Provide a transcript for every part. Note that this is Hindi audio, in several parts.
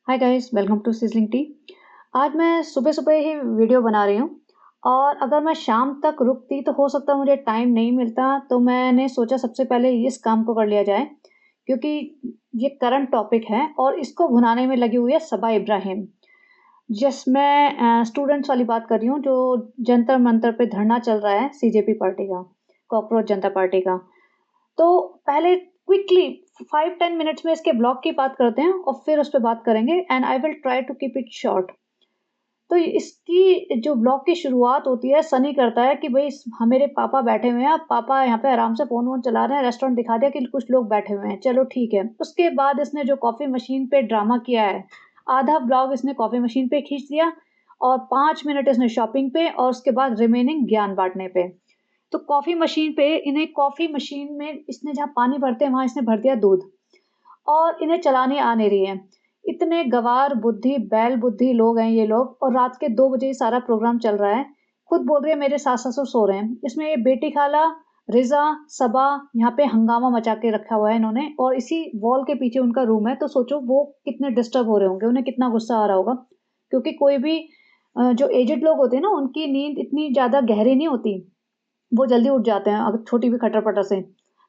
Hi guys, welcome to sizzling tea. आज मैं सुबह-सुबह ही वीडियो बना रही हूँ और अगर मैं शाम तक रुकती तो हो सकता है मुझे टाइम नहीं मिलता, तो मैंने सोचा सबसे पहले इस काम को कर लिया जाए क्योंकि ये करंट टॉपिक है और इसको भुनाने में लगी हुई है सबा इब्राहिम। मैं स्टूडेंट्स वाली बात कर रही हूँ जो जंतर मंतर पे धरना चल रहा है सीजेपी पार्टी का, कॉकरोच जनता पार्टी का। तो पहले क्विकली 5-10 मिनट्स में इसके ब्लॉग की बात करते हैं और फिर उस पे बात करेंगे and I will try to keep it short. तो इसकी जो ब्लॉग की शुरुआत होती है, सनी करता है कि भई मेरे पापा बैठे हुए हैं, पापा यहाँ पे आराम से फ़ोन-वोन चला रहे हैं, रेस्टोरेंट दिखा दिया कि कुछ लोग बैठे हुए हैं, चलो ठीक है। उसके बाद इसने जो कॉफ़ी मशीन पे ड्रामा किया है, आधा ब्लॉग इसने कॉफ़ी मशीन पे खींच दिया और 5 मिनट इसने शॉपिंग पे और उसके बाद रिमेनिंग ज्ञान बाँटने पे। तो कॉफ़ी मशीन पे इन्हें कॉफ़ी मशीन में इसने जहाँ पानी भरते हैं वहाँ इसने भर दिया दूध और इन्हें चलानी आ नहीं रही है। इतने गँवार बुद्धि, बैल बुद्धि लोग हैं ये लोग और रात के 2 बजे ये सारा प्रोग्राम चल रहा है। खुद बोल रही है मेरे सास-ससुर सो रहे हैं। इसमें ये बेटी खाला, रिज़ा, सबा यहाँ पे हंगामा मचा के रखा हुआ है इन्होंने और इसी वॉल के पीछे उनका रूम है, तो सोचो वो कितने डिस्टर्ब हो रहे होंगे, उन्हें कितना गुस्सा आ रहा होगा। क्योंकि कोई भी जो एजेड लोग होते हैं ना, उनकी नींद इतनी ज़्यादा गहरी नहीं होती। वो जल्दी उठ जाते हैं अगर छोटी भी खटर-पटर से।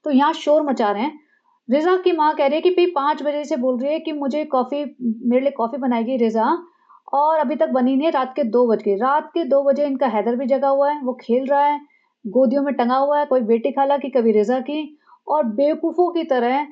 तो यहाँ शोर मचा रहे हैं। रिज़ा की माँ कह रही है कि भई 5 बजे से बोल रही है कि मुझे कॉफ़ी मेरे लिए कॉफ़ी बनाएगी रिज़ा और अभी तक बनी नहीं है, रात के 2 बज गए। रात के 2 बजे इनका हैदर भी जगा हुआ है, वो खेल रहा है, गोदियों में टँगा हुआ है, कोई बेटी खाला की, कभी रिज़ा की और बेवकूफ़ों की तरह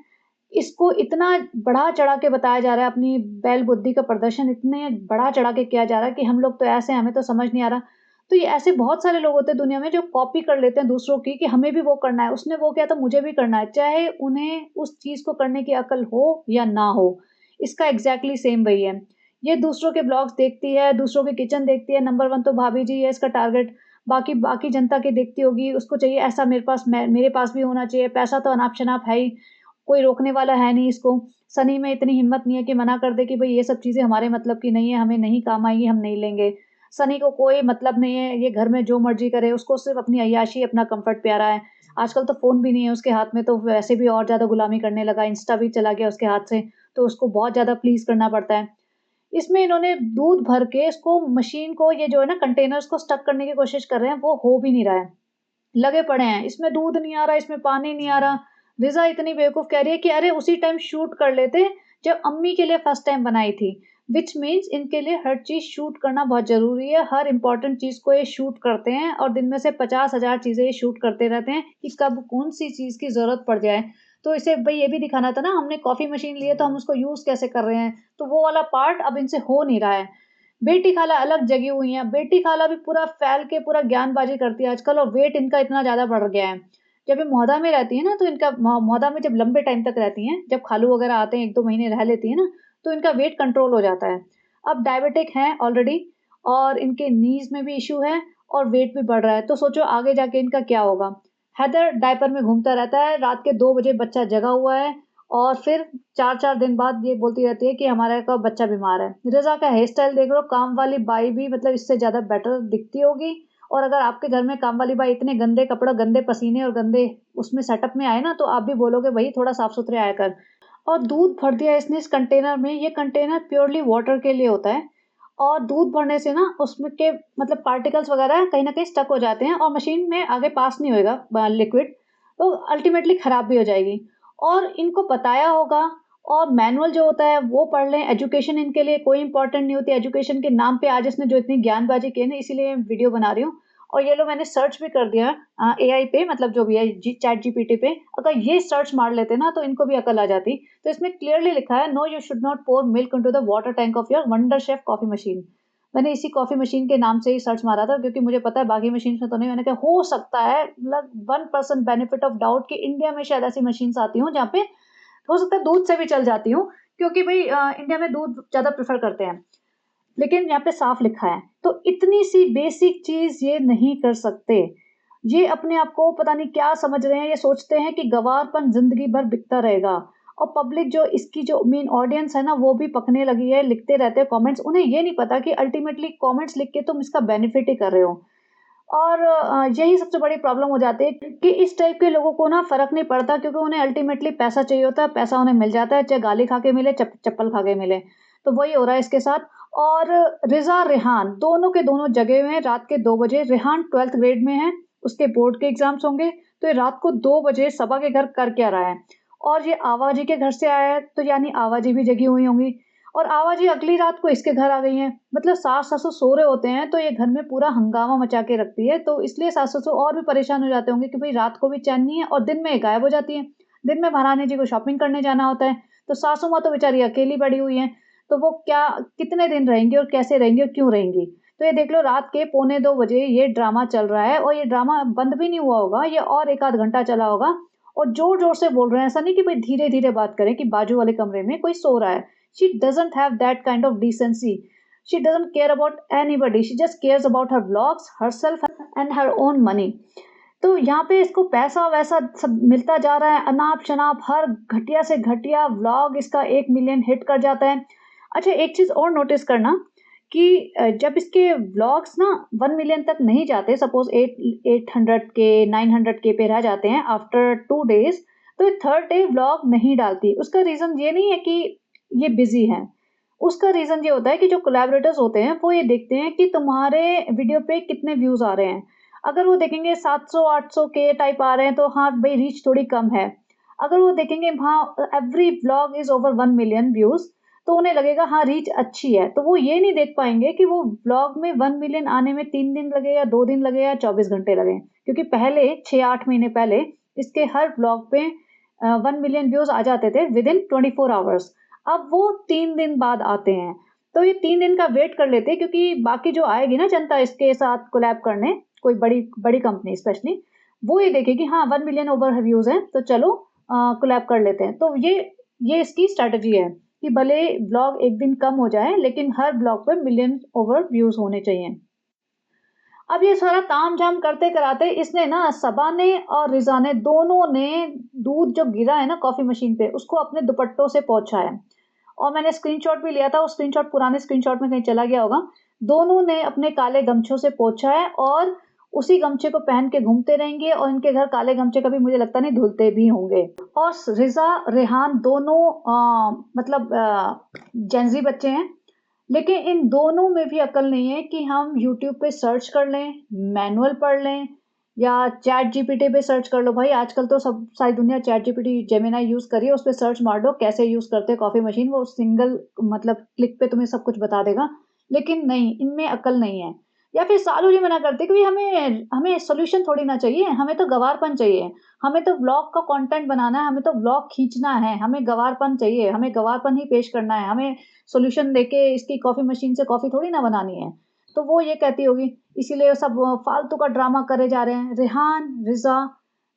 इसको इतना बढ़ा-चढ़ा के बताया जा रहा है, अपनी बैल बुद्धि का प्रदर्शन इतने बढ़ा-चढ़ा के किया जा रहा है कि हम लोग तो ऐसे हैं, हमें तो समझ नहीं आ रहा। तो ये ऐसे बहुत सारे लोग होते हैं दुनिया में जो कॉपी कर लेते हैं दूसरों की कि हमें भी वो करना है, उसने वो किया तो मुझे भी करना है, चाहे उन्हें उस चीज़ को करने की अकल हो या ना हो। इसका एग्ज़ैक्टली सेम वही है। ये दूसरों के ब्लॉग्स देखती है, दूसरों के किचन देखती है, नंबर 1 तो भाभी जी है इसका टारगेट, बाकी बाकी जनता के देखती होगी, उसको चाहिए ऐसा मेरे पास भी होना चाहिए, पैसा तो अनाप-शनाप है ही, कोई रोकने वाला है नहीं इसको। सनी में इतनी हिम्मत नहीं है कि मना कर दे कि भई ये सब चीज़ें हमारे मतलब की नहीं है, हमें नहीं काम आएगी, हम नहीं लेंगे। सनी को कोई मतलब नहीं है, ये घर में जो मर्ज़ी करे, उसको सिर्फ़ अपनी अय्याशी, अपना कम्फ़र्ट प्यारा है। आजकल तो फ़ोन भी नहीं है उसके हाथ में, तो वैसे भी और ज़्यादा गुलामी करने लगा, इंस्टा भी चला गया उसके हाथ से, तो उसको बहुत ज़्यादा प्लीज़ करना पड़ता है। इसमें इन्होंने दूध भर के इसको मशीन को ये जो है ना कंटेनर्स को स्टक करने की कोशिश कर रहे हैं, वो हो भी नहीं रहा है। लगे पड़े हैं, इसमें दूध नहीं आ रहा, इसमें पानी नहीं आ रहा। रिज़ा इतनी बेवकूफ़ कह रही है कि अरे उसी टाइम शूट कर लेते जब अम्मी के लिए फर्स्ट टाइम बनाई थी। व्हिच मीन्स इनके लिए हर चीज़ शूट करना बहुत ज़रूरी है, हर इम्पोर्टेंट चीज़ को ये शूट करते हैं और दिन में से 50,000 चीज़ें ये शूट करते रहते हैं कि कब कौन-सी चीज़ की ज़रूरत पड़ जाए। तो इसे भई ये भी दिखाना था ना हमने कॉफ़ी मशीन ली है तो हम उसको यूज़ कैसे कर रहे हैं, तो वो वाला पार्ट अब इनसे हो नहीं रहा है। बेटी खाला अलग जगी हुई हैं, बेटी खाला भी पूरा फैल के पूरा ज्ञानबाज़ी करती है आजकल और वेट इनका इतना ज़्यादा बढ़ गया है। जब ये मौदा में रहती हैं ना, तो इनका मौदा में जब लंबे टाइम तक रहती हैं, जब खालू वगैरह आते हैं 1-2 महीने रह लेती हैं ना, तो इनका वेट कंट्रोल हो जाता है। अब डायबिटिक हैं ऑलरेडी और इनके नीज़ में भी इश्यू है और वेट भी बढ़ रहा है, तो सोचो आगे जाके इनका क्या होगा? हैदर डायपर में घूमता रहता है, रात के 2 बजे बच्चा जगा हुआ है और फिर 4-4 दिन बाद ये बोलती रहती है कि हमारे का बच्चा बीमार है। रज़ा का हेयर स्टाइल देख लो, काम वाली बाई भी मतलब इससे ज़्यादा बेटर दिखती होगी और अगर आपके घर में काम वाली बाई इतने गंदे कपड़े, गंदे पसीने और गंदे उसमें सेटअप में आए ना, तो आप भी बोलोगे भई थोड़ा साफ-सुथरे आया कर। और दूध भर दिया इसने इस कंटेनर में, ये कंटेनर प्योरली वाटर के लिए होता है और दूध भरने से ना उसमें के मतलब पार्टिकल्स वगैरह कहीं न कहीं स्टक हो जाते हैं और मशीन में आगे पास नहीं होएगा लिक्विड, तो अल्टीमेटली खराब भी हो जाएगी। और इनको बताया होगा और मैनुअल जो होता है वो पढ़ लें, एजुकेशन इनके लिए कोई इम्पोर्टेंट नहीं होती, एजुकेशन के नाम पे आज इसने जो इतनी ज्ञानबाज़ी की है ना इसीलिए मैं वीडियो बना रही हूँ। और ये लो मैंने सर्च भी कर दिया एआई पे मतलब जो भी है चैट जीपीटी पे, अगर ये सर्च मार लेते ना तो इनको भी अकल आ जाती। तो इसमें क्लियरली लिखा है no you should not pour milk into the water tank of your Wonderchef coffee machine. मैंने इसी कॉफी मशीन के नाम से ही सर्च मारा था क्योंकि मुझे पता है बाकी मशीन्स में तो नहीं, मैंने कहा हो सकता है मतलब 1% बेनिफिट ऑफ डाउट कि इंडिया में शायद ऐसी मशीन्स आती हों जहाँ पे हो सकता है दूध से भी चल जाती हूँ क्योंकि भई इंडिया में दूध ज़्यादा प्रेफ़र करते हैं। लेकिन यहाँ पे साफ लिखा है। तो इतनी सी बेसिक चीज़ ये नहीं कर सकते। ये अपने आप को पता नहीं क्या समझ रहे हैं, ये सोचते हैं कि गँवारपन ज़िंदगी भर बिकता रहेगा और पब्लिक जो इसकी जो मेन ऑडियंस है ना, वो भी पकने लगी है, लिखते रहते हैं कमेंट्स। उन्हें ये नहीं पता कि अल्टीमेटली कमेंट्स लिख के तुम इसका बेनिफिट ही कर रहे हो। और यही सबसे बड़ी प्रॉब्लम हो जाती है कि इस टाइप के लोगों को ना फ़र्क नहीं पड़ता क्योंकि उन्हें अल्टीमेटली पैसा चाहिए होता है, पैसा उन्हें मिल जाता है, चाहे गाली खा के मिले, चप्पल खा के मिले। तो वही हो रहा है इसके साथ। और रिज़ा, रेहान दोनों के दोनों जगे हुए हैं रात के 2 बजे। रेहान 12th ग्रेड में है, उसके बोर्ड के एग्ज़ाम्स होंगे, तो ये रात को 2 बजे सबा के घर कर क्या रहा है? और ये आवा जी के घर से आया है, तो यानी आवा जी भी जगी हुई होंगी और आवा जी अगली रात को इसके घर आ गई हैं। मतलब सास-ससुर सो रहे होते हैं, तो ये घर में पूरा हंगामा मचा के रखती है, तो इसलिए सास-ससुर और भी परेशान हो जाते होंगे कि भई रात को भी चैन नहीं है और दिन में ये गायब हो जाती हैं। दिन में महारानी जी को शॉपिंग करने जाना होता है, तो सासू माँ तो बेचारी अकेली पड़ी हुई हैं, तो वो क्या कितने दिन रहेंगी और कैसे रहेंगी और क्यों रहेंगी? तो ये देख लो रात के पौने 2 बजे ये ड्रामा चल रहा है और ये ड्रामा बंद भी नहीं हुआ होगा, ये और 1 आध घंटा चला होगा और ज़ोर-ज़ोर से बोल रहे हैं। ऐसा नहीं कि भई धीरे-धीरे बात करें कि बाजू वाले कमरे में कोई सो रहा है। She doesn't have that kind of decency. She doesn't care about anybody. She just cares about her vlogs, herself and her own money. तो यहाँ पे इसको पैसा-वैसा सब मिलता जा रहा है, अनाप-शनाप हर घटिया से घटिया व्लॉग इसका 1 मिलियन हिट कर जाता है। अच्छा एक चीज़ और नोटिस करना कि जब इसके व्लॉग्स ना 1 मिलियन तक नहीं जाते, सपोज़ 800 के, 900 के पे रह जाते हैं आफ्टर 2 डेज़, तो ये थर्ड डे व्लॉग नहीं डालती। उसका रीज़न ये नहीं है कि ये बिज़ी हैं। उसका रीज़न ये होता है कि जो कोलैबोरेटर्स होते हैं, वो ये देखते हैं कि तुम्हारे वीडियो पे कितने व्यूज़ आ रहे हैं। अगर वो देखेंगे 700-800 के टाइप आ रहे हैं, तो हाँ, भई रीच थोड़ी कम है। अगर वो देखेंगे हाँ, every vlog is over 1 million views, तो उन्हें लगेगा हाँ, रीच अच्छी है। तो वो ये नहीं देख पाएँगे कि वो व्लॉग में 1 मिलियन आने में 3 दिन लगे या 2 दिन लगे या 24 घंटे लगे। क्योंकि पहले 6-8 महीने पहले इसके हर व्लॉग पे 1 मिलियन व्यूज़ आ जाते थे विदिन 24 आवर्स। अब वो 3 दिन बाद आते हैं। तो ये 3 दिन का वेट कर लेते हैं क्योंकि बाकी जो आएगी ना जनता इसके साथ कोलैब करने, कोई बड़ी बड़ी कंपनी स्पेशली, वो ये देखेगी हाँ 1 मिलियन ओवर व्यूज़ हैं, तो चलो कोलैब कर लेते हैं। तो ये इसकी स्ट्रैटेजी है कि भले ब्लॉग एक दिन कम हो जाए, लेकिन हर ब्लॉग पे मिलियन ओवर व्यूज़ होने चाहिए। अब ये सारा तामझाम करते कराते इसने ना सबा ने और रिज़ा ने दोनों ने दूध जो गिरा है ना कॉफ़ी मशीन पे उसको अपने दुपट्टों से पोंछा है। और मैंने स्क्रीनशॉट भी लिया था, वो स्क्रीनशॉट पुराने स्क्रीनशॉट में कहीं चला गया होगा। दोनों ने अपने काले गमछों से पोंछा है और उसी गमछे को पहन के घूमते रहेंगे और इनके घर काले गमछे कभी मुझे लगता नहीं धुलते भी होंगे। और रिज़ा, रेहान दोनों मतलब जेन ज़ी बच्चे हैं। लेकिन इन दोनों में भी अकल नहीं है कि हम यूट्यूब पे सर्च कर लें, मैनुअल पढ़ लें या चैट जीपीटी पे सर्च कर लो। भाई आजकल तो सब सारी दुनिया चैट जीपीटी, जेमिनी यूज़ कर रही है, उस पे सर्च मार दो कैसे यूज़ करते हैं कॉफ़ी मशीन, वो सिंगल मतलब क्लिक पे तुम्हें सब कुछ बता देगा। लेकिन नहीं, इनमें अकल नहीं है। या फिर सालू जी मना करते हैं कि भई हमें हमें सॉल्यूशन थोड़ी ना चाहिए, हमें तो गँवारपन चाहिए। हमें तो व्लॉग का कंटेंट बनाना है, हमें तो व्लॉग खींचना है, हमें गँवारपन चाहिए, हमें गँवारपन ही पेश करना है, हमें सॉल्यूशन देके इसकी कॉफ़ी मशीन से कॉफ़ी थोड़ी ना बनानी है। तो वो ये कहती होगी, इसीलिए सब फालतू का ड्रामा करे जा रहे हैं। रेहान, रिज़ा,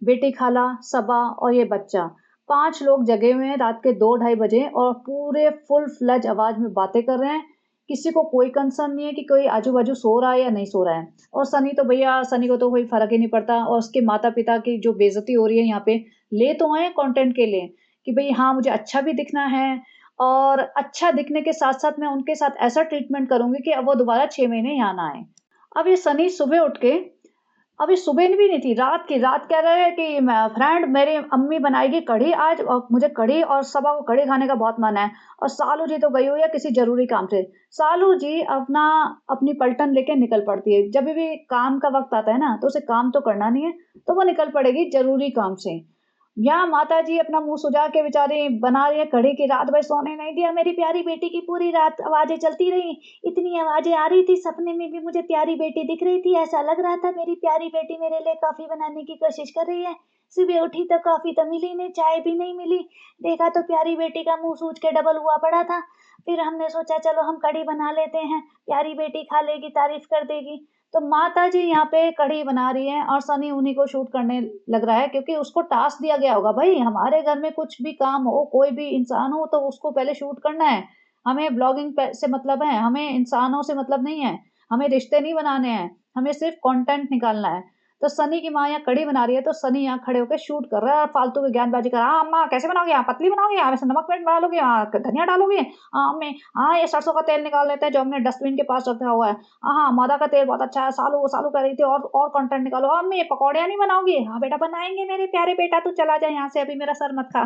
बेटी खाला, सबा और ये बच्चा, 5 लोग जगे हुए हैं रात के 2 ढाई बजे और पूरे फुल फ्लेज आवाज़ में बातें कर रहे हैं। किसी को कोई कंसर्न नहीं है कि कोई आजू-बाजू सो रहा है या नहीं सो रहा है। और सनी तो भैया सनी को तो कोई फ़र्क ही नहीं पड़ता और उसके माता-पिता की जो बेइज़्ज़ती हो रही है यहाँ पे, ले तो आए हैं कंटेंट के लिए कि भई हाँ, मुझे अच्छा भी दिखना है और अच्छा दिखने के साथ-साथ मैं उनके साथ ऐसा ट्रीटमेंट करूँगी कि अब वो दोबारा 6 महीने यहाँ ना आएँ। अब ये सनी सुबह उठ के अभी सुबह भी नहीं थी, रात कह रहा है कि मैं फ्रेंड मेरी अम्मी बनाएगी कढ़ी आज और मुझे कढ़ी और सबा को कढ़ी खाने का बहुत मन है और सालू जी तो गई हुई है किसी ज़रूरी काम से। सालू जी अपनी पलटन लेके निकल पड़ती है। जब भी काम का वक़्त आता है ना, तो उसे काम तो करना नहीं है, तो वो निकल पड़ेगी ज़रूरी काम से। यहाँ माताजी अपना मुँह सुजा के बेचारी बना रही है कढ़ी की, रात भर सोने नहीं दिया मेरी प्यारी बेटी की, पूरी रात आवाज़ें चलती रहीं, इतनी आवाज़ें आ रही थी, सपने में भी मुझे प्यारी बेटी दिख रही थी, ऐसा लग रहा था मेरी प्यारी बेटी मेरे लिए कॉफ़ी बनाने की कोशिश कर रही है। सुबह उठी तो कॉफ़ी तो मिली नहीं, चाय भी नहीं मिली, देखा तो प्यारी बेटी का मुँह सूज के डबल हुआ पड़ा था। फिर हमने सोचा चलो हम कढ़ी बना लेते हैं, प्यारी बेटी खा लेगी, तारीफ़ कर देगी। तो माताजी यहाँ पे कढ़ी बना रही हैं और सनी उन्हीं को शूट करने लग रहा है क्योंकि उसको टास्क दिया गया होगा भाई हमारे घर में कुछ भी काम हो, कोई भी इंसान हो तो उसको पहले शूट करना है। हमें ब्लॉगिंग से मतलब है, हमें इंसानों से मतलब नहीं है, हमें रिश्ते नहीं बनाने हैं, हमें सिर्फ कंटेंट निकालना है। तो सनी की माँ यहाँ कढ़ी बना रही है तो सनी यहाँ खड़े होकर शूट कर रहा है और फालतू की ज्ञानबाजी कर रहा है। हाँ अम्मा कैसे बनाओगे, हाँ पतली बनाओगे, हाँ वैसे नमक मिर्च डालोगे, हाँ धनिया डालोगे, हाँ अम्मी, हाँ ये सरसों का तेल निकाल लेते हैं जो हमने डस्टबिन के पास रखा हुआ है। हाँ, मादा का तेल बहुत अच्छा है, सालू कह रही थी और कंटेंट निकालो। अम्मी पकौड़ियाँ नहीं बनाओगी? हाँ बेटा बनाएँगे मेरे प्यारे बेटा, तू चला जा यहाँ से, अभी मेरा सर मत खा।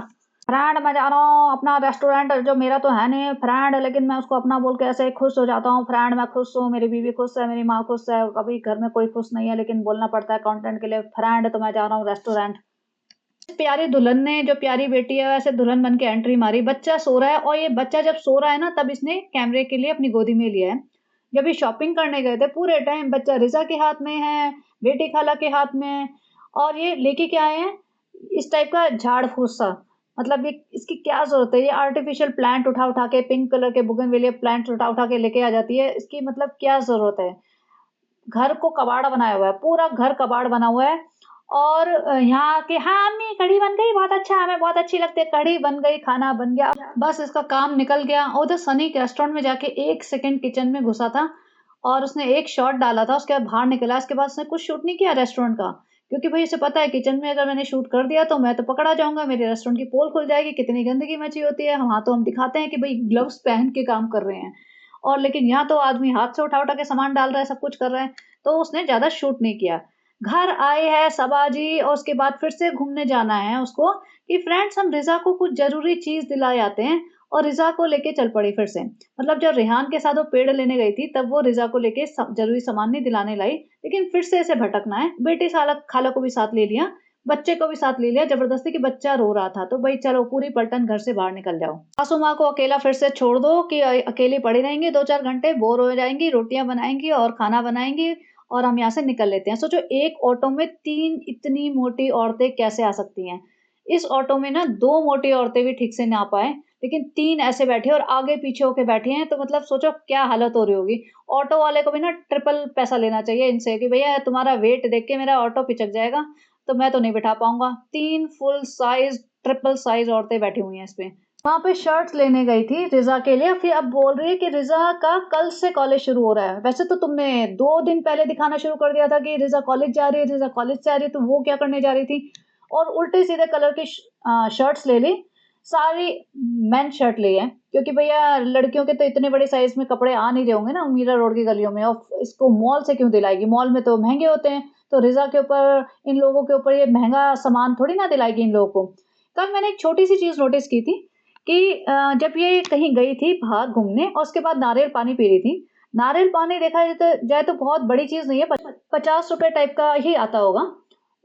फ्रेंड मैं जा रहा हूँ अपना रेस्टोरेंट, जो मेरा तो है नहीं फ्रेंड, लेकिन मैं उसको अपना बोल के ऐसे खुश हो जाता हूँ, फ्रेंड मैं खुश हूँ, मेरी बीवी खुश है, मेरी माँ खुश है, कभी घर में कोई खुश नहीं है लेकिन बोलना पड़ता है कंटेंट के लिए, फ्रेंड तो मैं जा रहा हूँ रेस्टोरेंट। प्यारी दुल्हन ने, जो प्यारी बेटी है वैसे दुल्हन बन के एंट्री मारी, बच्चा सो रहा है और ये बच्चा जब सो रहा है ना तब इसने कैमरे के लिए अपनी गोदी में लिया है। जब ये शॉपिंग करने गए थे पूरे टाइम बच्चा रिज़ा के हाथ में है, बेटी खाला के हाथ में है और ये लेके क्या आए हैं इस टाइप का झाड़-फूस सा। मतलब ये इसकी क्या ज़रूरत है? ये आर्टिफ़िशियल प्लांट उठा-उठा के पिंक कलर के बोगनवेलिया प्लांट्स उठा-उठा के लेके आ जाती है। इसकी मतलब क्या ज़रूरत है? घर को कबाड़ बनाया हुआ है, पूरा घर कबाड़ बना हुआ है और यहाँ आके हाँ, अम्मी कढ़ी बन गई, बहुत अच्छा, हमें बहुत अच्छी लगती है, कढ़ी बन गई, खाना बन गया, बस इसका काम निकल गया। और उधर सनी के रेस्टोरेंट में जाके 1 सेकंड किचन में घुसा था और उसने एक शॉट डाला था, उसके बाद बाहर निकला, उसके बाद उसने कुछ शूट नहीं किया रेस्टोरेंट का। क्योंकि भई उसे पता है किचन में अगर मैंने शूट कर दिया तो मैं तो पकड़ा जाऊँगा, मेरे रेस्टोरेंट की पोल खुल जाएगी, कितनी गंदगी मची होती है। वहाँ तो हम दिखाते हैं कि भई ग्लव्स पहन के काम कर रहे हैं और लेकिन यहाँ तो आदमी हाथ से उठा-उठा के सामान डाल रहा है, सब कुछ कर रहा है। तो उसने ज़्यादा शूट नहीं किया। घर आए हैं सबाजी और उसके बाद फिर से घूमने जाना है उसको कि फ्रेंड्स हम रिज़ा को कुछ ज़रूरी चीज़ दिलाए आते हैं और रिज़ा को लेके चल पड़ी फिर से। मतलब जब रेहान के साथ वो पेड़ लेने गई थी तब वो रिज़ा को लेके ज़रूरी सामान नहीं दिलाने लाई, लेकिन फिर से ऐसे भटकना है। बेटी साला खाला को भी साथ ले लिया, बच्चे को भी साथ ले लिया ज़बरदस्ती कि बच्चा रो रहा था, तो भई चलो पूरी पलटन घर से बाहर निकल जाओ। सासू माँ को अकेला फिर से छोड़ दो कि अकेली पड़ी रहेंगी 2-4 घंटे, बोर हो जाएँगी, रोटियाँ बनाएँगी और खाना बनाएँगी और हम यहाँ से निकल लेते हैं। सोचो एक ऑटो में 3 इतनी मोटी औरतें कैसे आ सकती हैं? इस ऑटो में ना 2 मोटी औरतें भी ठीक से ना आ पाएँ, लेकिन 3 ऐसे बैठी और आगे-पीछे होके बैठी हैं, तो मतलब सोचो क्या हालत हो रही होगी। ऑटो वाले को भी ना ट्रिपल पैसा लेना चाहिए इनसे कि भैया तुम्हारा वेट देख के मेरा ऑटो पिचक जाएगा, तो मैं तो नहीं बिठा पाऊँगा। 3 फुल साइज़, ट्रिपल साइज़ औरतें बैठी हुई हैं इस पे। वहाँ पे शर्ट्स लेने गई थी रिज़ा के लिए, फिर अब बोल रही है कि रिज़ा का कल से कॉलेज शुरू हो रहा है। वैसे तो तुमने 2 दिन पहले दिखाना शुरू कर दिया था कि रिज़ा कॉलेज जा रही है, रिज़ा कॉलेज से आ रही है, तो वो क्या करने जा रही थी? और उल्टे-सीधे कलर की शर्ट्स ले ली, सारी मेन शर्ट ली है, क्योंकि भैया लड़कियों के तो इतने बड़े साइज़ में कपड़े आ नहीं रहे होंगे ना मीरा रोड की गलियों में और इसको मॉल से क्यों दिलाएगी? मॉल में तो महँगे होते हैं, तो रिज़ा के ऊपर, इन लोगों के ऊपर ये महँगा सामान थोड़ी ना दिलाएगी इन लोगों को। कल मैंने एक छोटी-सी चीज़ नोटिस की थी कि जब ये कहीं गई थी बाहर घूमने और उसके बाद नारियल पानी पी रही थी। नारियल पानी देखा जाए तो बहुत बड़ी चीज़ नहीं है, ₹50 टाइप का ही आता होगा।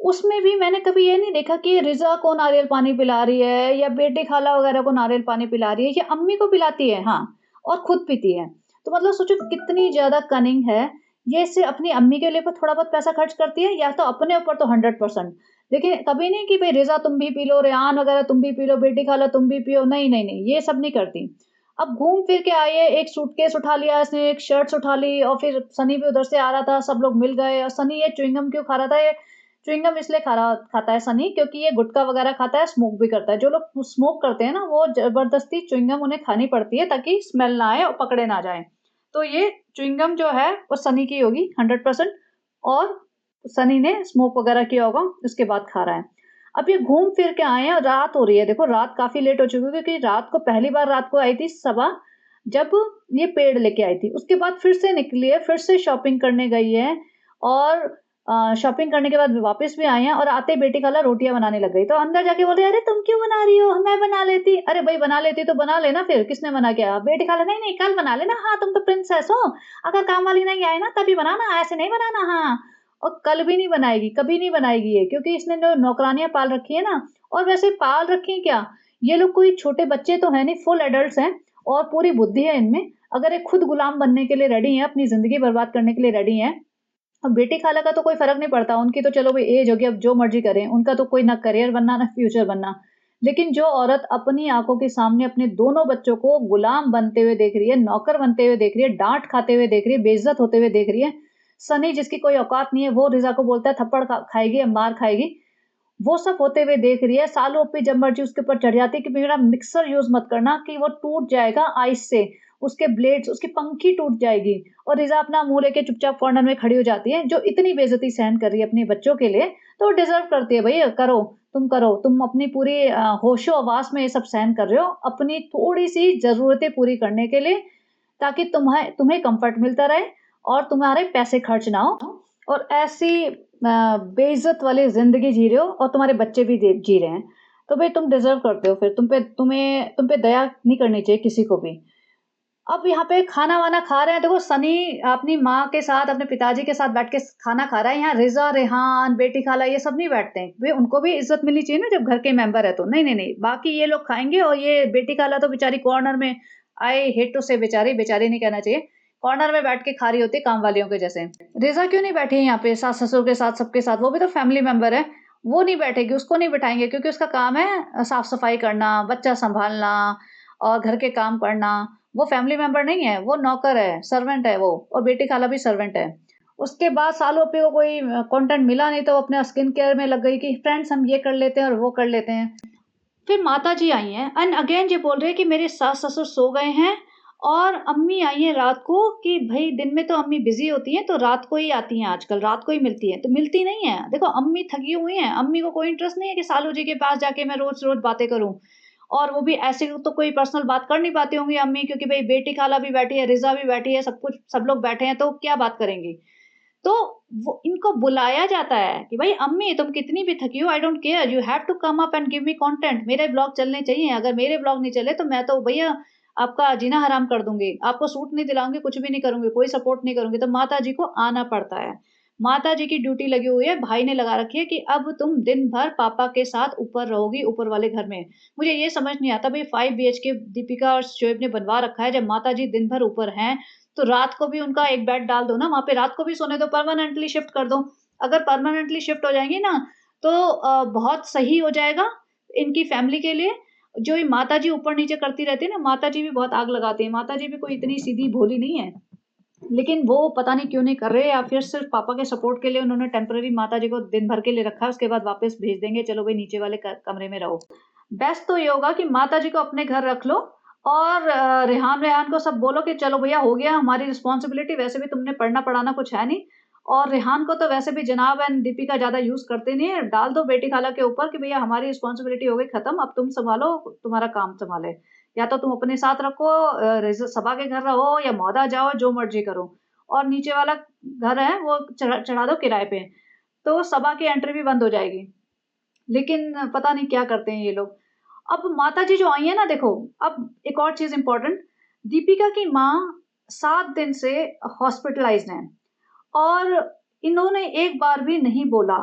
उसमें भी मैंने कभी ये नहीं देखा कि रिज़ा को नारियल पानी पिला रही है या बेटी खाला वगैरह को नारियल पानी पिला रही है, या अम्मी को पिलाती है हाँ, और खुद पीती है। तो मतलब सोचो कितनी ज़्यादा कनिंग है। ये सिर्फ़ अपनी अम्मी के लिए थोड़ा बहुत पैसा खर्च करती है या तो अपने ऊपर तो 100%। देखिए, कभी नहीं कि भई रिज़ा तुम भी पी लो, रेहान वगैरह तुम भी पी लो, बेटी खाला तुम भी पियो, नहीं, नहीं, नहीं, ये सब नहीं करती। अब घूम फिर के आई है, एक सूटकेस उठा लिया इसने, एक शर्ट्स उठा ली और फिर सनी भी उधर से आ रहा था, सब लोग मिल गए और सनी ये च्युइंगम क्यों खा रहा था? ये च्युइंगम इसलिए खाता है सनी क्योंकि ये गुटखा वगैरह खाता है, स्मोक भी करता है। जो लोग स्मोक करते हैं ना, वो ज़बरदस्ती च्युइंगम उन्हें खानी पड़ती है ताकि स्मेल ना आए और पकड़े ना जाएँ। तो ये च्युइंगम जो है, वो सनी की होगी 100% और सनी ने स्मोक वगैरह किया होगा, उसके बाद खा रहा है। अब ये घूम फिर के आए हैं और रात हो रही है। देखो रात काफ़ी लेट हो चुकी है क्योंकि रात को पहली बार रात को आई थी सबा, जब ये पेड़ लेके आई थी। उसके बाद फिर से निकली है, फिर से शॉपिंग करने गई है और शॉपिंग करने के बाद वापस भी आई हैं और आते ही बेटी खाला रोटियाँ बनाने लग गई। तो अंदर जाके बोल रही है, "अरे तुम क्यों बना रही हो? मैं बना लेती।" अरे भई बना लेती तो बना लेना फिर, किसने मना किया? बेटी खाला, "नहीं, नहीं कल बना लेना, हाँ तुम तो प्रिंसेस हो। अगर काम वाली नहीं आए ना तभी बनाना, ऐसे नहीं बनाना हाँ।" और कल भी नहीं बनाएगी, कभी नहीं बनाएगी ये, क्योंकि इसने जो नौकरानियाँ पाल रखी है ना, और वैसे पाल रखी हैं क्या, ये लोग कोई छोटे बच्चे तो हैं नहीं, फुल एडल्ट्स हैं और पूरी बुद्धि है इनमें। अगर ये खुद गुलाम बनने के लिए रेडी हैं, अपनी ज़िंदगी बर्बाद करने के लिए रेडी हैं, अब बेटी खाला का तो कोई फ़र्क नहीं पड़ता, उनकी तो चलो भई ऐज हो गई, अब जो मर्ज़ी करें, उनका तो कोई ना करियर बनना, ना फ्यूचर बनना। लेकिन जो औरत अपनी आँखों के सामने अपने दोनों बच्चों को गुलाम बनते हुए देख रही है, नौकर बनते हुए देख रही है, डाँट खाते हुए देख रही है, बेइज़्ज़त होते हुए देख रही है, सनी जिसकी कोई औकात नहीं है, वो रिज़ा को बोलता है थप्पड़ खाएगी या मार खाएगी। वो सब होते हुए देख रही है, सालों पे जब मर्ज़ी उसके ऊपर चढ़ जाती है कि मेरा मिक्सर यूज़ मत करना कि वो टूट जाएगा आइस से, उसके ब्लेड्स, उसकी पंखी टूट जाएगी और रिज़ा अपना मुँह लेके चुपचाप कॉर्नर में खड़ी हो जाती है, जो इतनी बेइज़्ज़ती सहन कर रही है अपने बच्चों के लिए, तो वो डिज़र्व करती है भई करो, तुम अपनी पूरी होशो-हवास में ये सब सहन कर रहे हो, अपनी थोड़ी-सी ज़रूरतें पूरी करने के लिए, ताकि तुम्हें तुम्हें कम्फ़र्ट मिलता रहे और तुम्हारे पैसे खर्च ना हो और ऐसी बेइज़्ज़त वाली ज़िंदगी जी रहे हो और तुम्हारे बच्चे भी जी रहे हैं। तो भाई तुम डिज़र्व करते हो फिर, तुम पे दया नहीं करनी चाहिए किसी को भी। अब यहाँ पे खाना-वाना खा रहे हैं, देखो सनी अपनी माँ के साथ, अपने पिताजी के साथ बैठ के खाना खा रहा है, यहाँ रिज़ा, रेहान, बेटी खाला ये सब नहीं बैठते हैं। भई उनको भी इज़्ज़त मिलनी चाहिए ना जब घर के मेंबर है तो। नहीं, नहीं, नहीं, बाकी ये लोग खाएँगे और ये बेटी खाला तो बेचारी कॉर्नर में, आई हेट टू से बेचारी, बेचारी नहीं कहना चाहिए, कॉर्नर में बैठ के खा रही होती है काम वालियों के जैसे। रिज़ा क्यों नहीं बैठी है यहाँ पे सास-ससुर के साथ, सबके साथ? वो भी तो फैमिली मेंबर है। वो नहीं बैठेगी, उसको नहीं बिठाएँगे क्योंकि उसका काम है साफ-सफाई करना, बच्चा सँभालना और घर के काम करना। वो फैमिली मेंबर नहीं है, वो नौकर है, सर्वेंट है वो, और बेटी खाला भी सर्वेंट है। उसके बाद सालों पे वो कोई कंटेंट मिला नहीं तो वो अपने स्किन केयर में लग गई कि फ्रेंड्स हम ये कर लेते हैं और वो कर लेते हैं। फिर माताजी आई हैं एंड अगेन ये बोल रहे हैं कि मेरे सास-ससुर सो गए हैं और अम्मी आई हैं रात को कि भई दिन में तो अम्मी बिज़ी होती हैं, तो रात को ही आती हैं आजकल, रात को ही मिलती हैं। तो मिलती नहीं हैं। देखो अम्मी थकी हुई हैं, अम्मी को कोई इंटरेस्ट नहीं है कि सालू जी के पास जाके मैं रोज़-रोज़ बातें करूँ। और वो भी ऐसे तो कोई पर्सनल बात कर नहीं पाती होंगी अम्मी, क्योंकि भई बेटी खाला भी बैठी है, रिज़ा भी बैठी है, सब लोग बैठे हैं, तो क्या बात करेंगी? तो वो इनको बुलाया जाता है कि भाई अम्मी तुम कितनी भी थकी हो, I don't care, you have to come up and give me content, मेरे ब्लॉग चलने चाहिए, अगर मेरे ब्लॉग नहीं चले तो मैं तो भैया आपका जीना हराम कर दूंगी, आपको सूट नहीं दिलाऊंगी, कुछ भी नहीं करूंगी, कोई सपोर्ट नहीं करूंगी। तो माता जी को आना पड़ता है, माता जी की ड्यूटी लगी हुई है, भाई ने लगा रखी है कि अब तुम दिन भर पापा के साथ ऊपर रहोगी, ऊपर वाले घर में। मुझे ये समझ नहीं आता भाई 5 BHK दीपिका और शोएब ने बनवा रखा है, जब माता जी दिन भर ऊपर हैं तो रात को भी उनका एक बेड डाल दो ना, वहाँ पे रात को भी सोने दो, परमानेंटली शिफ्ट कर दो। अगर परमानेंटली शिफ्ट हो जाएँगी ना, तो बहुत सही हो जाएगा इनकी फैमिली के लिए। जो ये माताजी ऊपर-नीचे करती रहती है ना, माताजी भी बहुत आग लगाती हैं, माताजी भी कोई इतनी सीधी भोली नहीं है। लेकिन वो पता नहीं क्यों नहीं कर रहे, या फिर सिर्फ़ पापा के सपोर्ट के लिए उन्होंने टेम्परेरी माताजी को दिन भर के लिए रखा है, उसके बाद वापस भेज देंगे, चलो भई नीचे वाले क कमरे में रहो। बेस्ट तो ये होगा कि माताजी को अपने घर रख लो और रेहान को सब बोलो कि चलो भैया हो गया हमारी रिस्पॉन्सिबिलिटी, वैसे भी तुमने पढ़ना-पढ़ाना कुछ है नहीं, और रेहान को तो वैसे भी जनाब एंड दीपिका ज़्यादा यूज़ करते नहीं है, डाल दो बेटी खाला के ऊपर कि भैया हमारी रिस्पॉन्सिबिलिटी हो गई खत्म, अब तुम सँभालो, तुम्हारा काम सँभाले। या तो तुम अपने साथ रखो, रिज़ सबा के घर रहो या मौदा जाओ, जो मर्ज़ी करो। और नीचे वाला घर है वो चढ़ा चढ़ा दो किराए पे, तो सबा की एंट्री भी बंद हो जाएगी। लेकिन पता नहीं क्या करते हैं ये लोग। अब माताजी जो आई हैं ना देखो, अब एक और चीज़ इम्पोर्टेंट, दीपिका की माँ 7 दिन से हॉस्पिटलाइज़्ड हैं और इन्होंने एक बार भी नहीं बोला,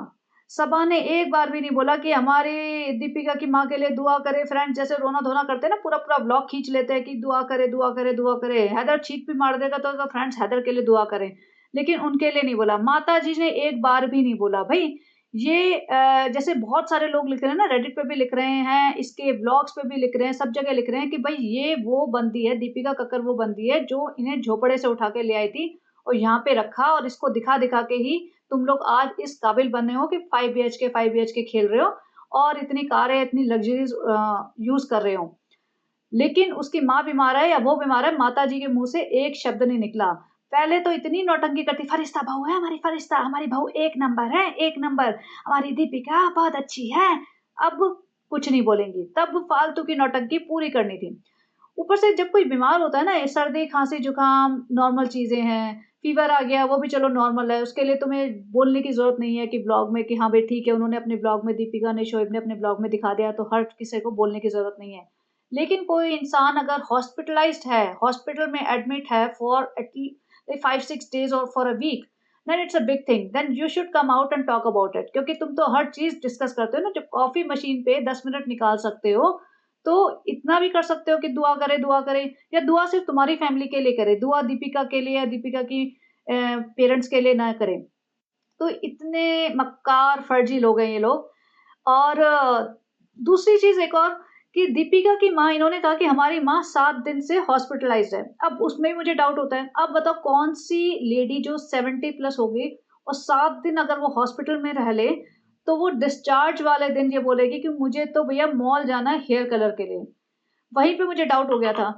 सबा ने एक बार भी नहीं बोला कि हमारी दीपिका की माँ के लिए दुआ करें, फ्रेंड्स जैसे रोना-धोना करते हैं ना, पूरा-पूरा व्लॉग खींच लेते हैं कि दुआ करें, दुआ करें, दुआ करें। हैदर चीख भी मार देगा तो फ्रेंड्स हैदर के लिए दुआ करें, लेकिन उनके लिए नहीं बोला। माताजी ने एक बार भी नहीं बोला। भई ये जैसे बहुत सारे लोग लिख रहे हैं ना, रेडिट पे भी लिख रहे हैं, इसके व्लॉग्स पे भी लिख रहे हैं, सब जगह लिख रहे हैं कि भई ये वो बंदी है, दीपिका कक्कर वो बंदी है जो इन्हें झोपड़े से उठा के ले आई थी और यहाँ पे रखा, और इसको दिखा-दिखा के ही तुम लोग आज इस काबिल बने हो कि 5 BHK खेल रहे हो और इतनी कारें, इतनी लग्ज़रीज़ यूज़ कर रहे हो। लेकिन उसकी माँ बीमार है या वो बीमार है, माताजी के मुँह से एक शब्द नहीं निकला। पहले तो इतनी नौटंकी करती, फरिश्ता बहू है हमारी, फरिश्ता, हमारी बहू 1 नंबर है, 1 नंबर, हमारी दीपिका बहुत अच्छी है। अब कुछ नहीं बोलेंगी, तब फालतू की नौटंकी पूरी करनी थी। ऊपर से जब कोई बीमार होता है ना, ये सर्दी, खाँसी, जुकाम नॉर्मल चीज़ें हैं, फ़ीवर आ गया वो भी चलो नॉर्मल है, उसके लिए तुम्हें बोलने की ज़रूरत नहीं है कि ब्लॉग में कि हाँ भाई ठीक है, उन्होंने अपने ब्लॉग में, दीपिका ने, शोएब ने अपने ब्लॉग में दिखा दिया तो हर किसी को बोलने की ज़रूरत नहीं है। लेकिन कोई इंसान अगर हॉस्पिटलाइज़्ड है, हॉस्पिटल में एडमिट है फॉर 5-6 डेज़ और for a week, then it's a big thing, then you should come out and talk about it, क्योंकि तुम तो हर चीज़ डिस्कस करते हो ना, जब कॉफ़ी मशीन पे 10 मिनट निकाल सकते हो, तो इतना भी कर सकते हो कि दुआ करे, या दुआ सिर्फ़ तुम्हारी फैमिली के लिए करे, दुआ दीपिका के लिए या दीपिका की पेरेंट्स के लिए ना करे। तो इतने मक्कार, फर्जी लोग हैं ये लोग। और दूसरी चीज़ एक और, कि दीपिका की माँ, इन्होंने कहा कि हमारी माँ 7 दिन से हॉस्पिटलाइज़्ड है। अब उसमें भी मुझे डाउट होता है, अब बताओ कौन-सी लेडी जो 70 प्लस हो गई और 7 दिन अगर वो हॉस्पिटल में रह ले, तो वो डिस्चार्ज वाले दिन ये बोलेगी कि मुझे तो भैया मॉल जाना है हेयर कलर के लिए। वहीं पे मुझे डाउट हो गया था।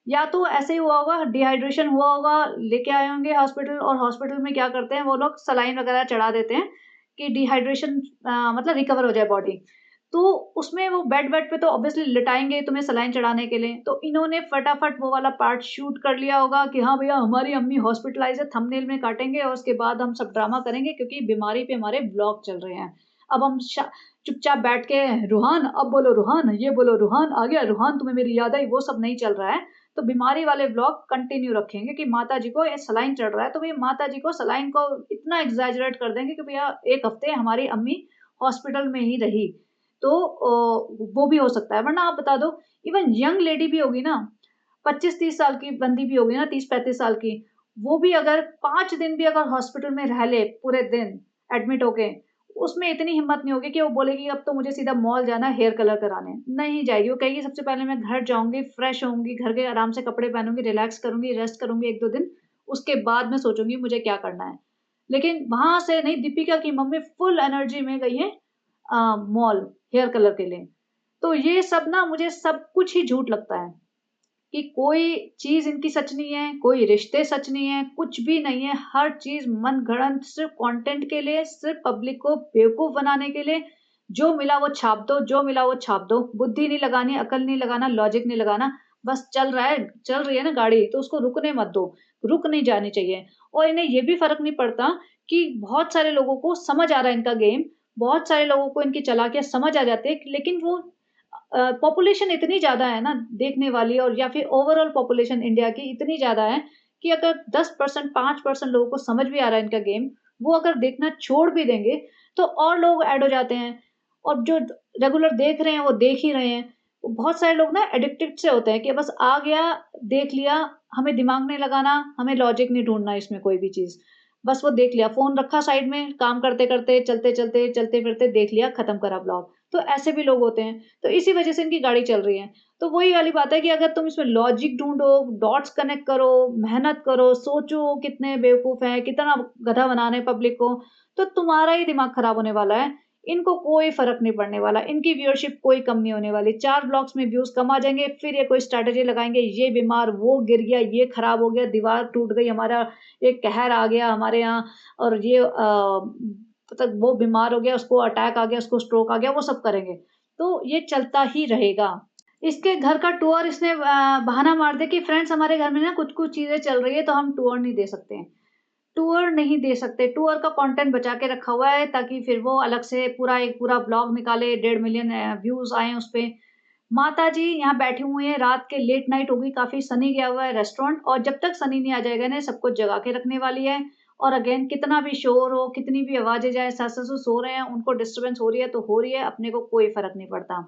या तो ऐसे ही हुआ होगा, डिहाइड्रेशन हुआ होगा, लेके आए होंगे हॉस्पिटल, और हॉस्पिटल में क्या करते हैं वो लोग, सलाइन वगैरह चढ़ा देते हैं कि डिहाइड्रेशन मतलब रिकवर हो जाए बॉडी। तो उसमें वो बेड-वेड पे तो ऑब्वियसली लिटाएँगे तुम्हें सलाइन चढ़ाने के लिए। तो इन्होंने फटाफट वो वाला पार्ट शूट कर लिया होगा कि हाँ भैया हमारी अम्मी हॉस्पिटलाइज़ है, थंबनेल में काटेंगे और उसके बाद हम सब ड्रामा करेंगे क्योंकि बीमारी पे हमारे व्लॉग चल रहे हैं। अब हम चुपचाप बैठ के रूहान अब बोलो रूहान, ये बोलो रूहान आ गया, रूहान तुम्हें मेरी याद आई, वो सब नहीं चल रहा है। तो बीमारी वाले व्लॉग कंटिन्यू रखेंगे कि माता जी को ये सलाइन चढ़ रहा है, तो भैया माता जी को सलाइन को इतना एग्जैजरेट कर देंगे कि भैया 1 हफ्ते हमारी अम्मी हॉस्पिटल में ही रही। तो वो भी हो सकता है, वरना आप बता दो इवन यंग लेडी भी होगी ना, 25-30 साल की बंदी भी होगी ना, 30-35 साल की, वो भी अगर 5 दिन भी अगर हॉस्पिटल में रह ले पूरे दिन एडमिट होके, उसमें इतनी हिम्मत नहीं होगी कि वो बोलेगी अब तो मुझे सीधा मॉल जाना है हेयर कलर कराने। नहीं जाएगी, वो कहेगी सबसे पहले मैं घर जाऊँगी, फ्रेश होऊँगी, घर के आराम से कपड़े पहनूँगी, रिलैक्स करूँगी, रेस्ट करूँगी 1-2 दिन, उसके बाद मैं सोचूँगी मुझे क्या करना है। लेकिन वहाँ से नहीं, दीपिका की मम्मी फुल एनर्जी में गई है मॉल हेयर कलर के लिए। तो ये सब ना मुझे सब कुछ ही झूठ लगता है। कि कोई चीज़ इनकी सच नहीं है, कोई रिश्ते सच नहीं है, कुछ भी नहीं है। हर चीज़ मनगढ़ंत सिर्फ़ कंटेंट के लिए, सिर्फ़ पब्लिक को बेवकूफ़ बनाने के लिए, जो मिला वो छाप दो, जो मिला वो छाप दो। बुद्धि नहीं लगानी, अकल नहीं लगाना, लॉजिक नहीं लगाना। बस चल रही है ना गाड़ी, तो उसको रुकने मत दो, रुक नहीं जानी चाहिए। और इन्हें ये भी फ़र्क नहीं पड़ता कि बहुत सारे लोगों को समझ आ रहा है इनका गेम, बहुत सारे लोगों को इनकी चालाकियाँ समझ आ जाती है, लेकिन वो पॉपुलेशन इतनी ज़्यादा है ना देखने वाली, और या फिर ओवरऑल पॉपुलेशन इंडिया की इतनी ज़्यादा है कि अगर 10% 5% लोगों को समझ भी आ रहा है इनका गेम, वो अगर देखना छोड़ भी देंगे, तो और लोग ऐड हो जाते हैं, और जो रेगुलर देख रहे हैं, वो देख ही रहे हैं। बहुत सारे लोग ना एडिक्टेड से होते हैं कि बस आ गया, देख लिया, हमें दिमाग नहीं लगाना, हमें लॉजिक नहीं ढूँढना इसमें कोई भी चीज़। बस वो देख लिया, फ़ोन रखा साइड में, काम करते-करते, चलते-चलते, चलते-फिरते देख लिया, खत्म करा ब्लॉग। तो ऐसे भी लोग होते हैं। तो इसी वजह से इनकी गाड़ी चल रही है। तो वही वाली बात है कि अगर तुम इसमें लॉजिक ढूँढो, डॉट्स कनेक्ट करो, मेहनत करो, सोचो कितने बेवकूफ़ हैं, कितना गधा बना रहे हैं पब्लिक को, तो तुम्हारा ही दिमाग खराब होने वाला है। इनको कोई फ़र्क नहीं पड़ने वाला, इनकी व्यूअरशिप कोई कम नहीं होने वाली। 4 ब्लॉग्स में व्यूज़ कम आ जाएँगे, फिर ये कोई स्ट्रैटेजी लगाएँगे, ये बीमार, वो गिर गया, ये खराब हो गया, दीवार टूट गई, हमारा एक कहर आ गया हमारे यहाँ, और ये मतलब वो बीमार हो गया, उसको अटैक आ गया, उसको स्ट्रोक आ गया, वो सब करेंगे। तो ये चलता ही रहेगा। इसके घर का टूर इसने बहाना मार दिया कि फ्रेंड्स हमारे घर में ना कुछ-कुछ चीज़ें चल रही है, तो हम टूर नहीं दे सकते हैं। टूर नहीं दे सकते, टूर का कंटेंट बचा के रखा हुआ है ताकि फिर वो अलग से एक पूरा व्लॉग निकाले, 1.5 मिलियन व्यूज़ आएँ उसपे। माताजी यहाँ बैठी हुई हैं, रात के लेट नाइट हो गई काफ़ी, सनी गया हुआ है रेस्टोरेंट, और जब तक सनी नहीं आ जाएगा ना, सबको जगा के रखने वाली है। और अगेन कितना भी शोर हो, कितनी भी आवाज़ें जाएँ, सास-ससुर सो रहे हैं, उनको डिस्टर्बेंस हो रही है तो हो रही है, अपने को कोई फ़र्क नहीं पड़ता।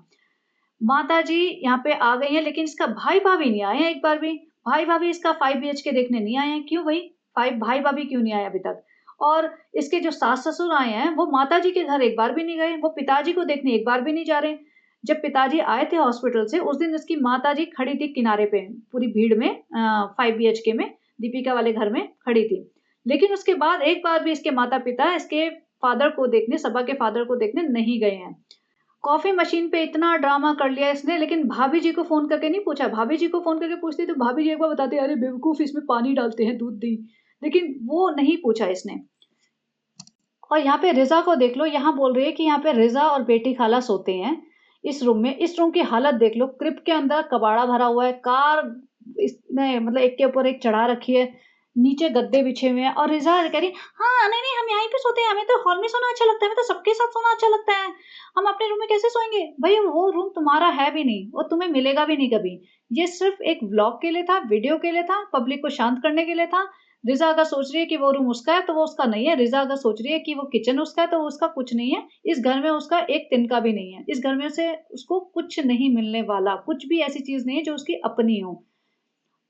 माताजी यहाँ पे आ गई हैं, लेकिन इसका भाई-भाभी नहीं आए हैं एक बार भी। भाई-भाभी इसका 5 बीएचके देखने नहीं आए हैं, क्यों भई? भाई-भाभी क्यों नहीं आए अभी तक? और इसके जो सास-ससुर आए हैं, वो माताजी के घर एक बार भी नहीं गए, वो पिताजी को देखने एक बार भी नहीं जा रहे। जब पिताजी आए थे हॉस्पिटल से, उस दिन इसकी माताजी खड़ी थी किनारे पे, पूरी भीड़ में 5 बीएचके में, दीपिका वाले घर में खड़ी थी। लेकिन उसके बाद एक बार भी इसके माता-पिता इसके फादर को देखने, सबा के फादर को देखने नहीं गए हैं। कॉफ़ी मशीन पे इतना ड्रामा कर लिया इसने, लेकिन भाभी जी को फ़ोन करके नहीं पूछा। भाभी जी को फ़ोन करके पूछती तो भाभी जी एक बार बताती, "अरे बेवकूफ़, इसमें पानी डालते हैं, दूध नहीं।" लेकिन वो नहीं पूछा इसने। और यहाँ पे रिज़ा को देख लो, यहाँ बोल रही है कि यहाँ पे रिज़ा और बेटी खाला सोते हैं इस रूम में। इस रूम की हालत देख लो, क्रिब के अंदर कबाड़ा भरा हुआ है, कार इसने मतलब एक के ऊपर एक चढ़ा रखी है, नीचे गद्दे बिछे हुए हैं, और रिज़ा कह रही है, "हाँ, नहीं-नहीं, हम यहीं पे सोते हैं, हमें तो हॉल में सोना अच्छा लगता है, हमें तो सबके साथ सोना अच्छा लगता है, हम अपने रूम में कैसे सोएँगे?" भई वो रूम तुम्हारा है भी नहीं, वो तुम्हें मिलेगा भी नहीं कभी। ये सिर्फ़ एक व्लॉग के लिए था, वीडियो के लिए था, पब्लिक को शांत करने के लिए था। रिज़ा अगर सोच रही है कि वो रूम उसका है, तो वो उसका नहीं है। रिज़ा अगर सोच रही है कि वो किचन उसका है, तो वो उसका कुछ नहीं है। इस घर में उसका एक तिनका भी नहीं है। इस घर में से उसको कुछ नहीं मिलने वाला। कुछ भी ऐसी चीज़ नहीं है जो उसकी अपनी हो।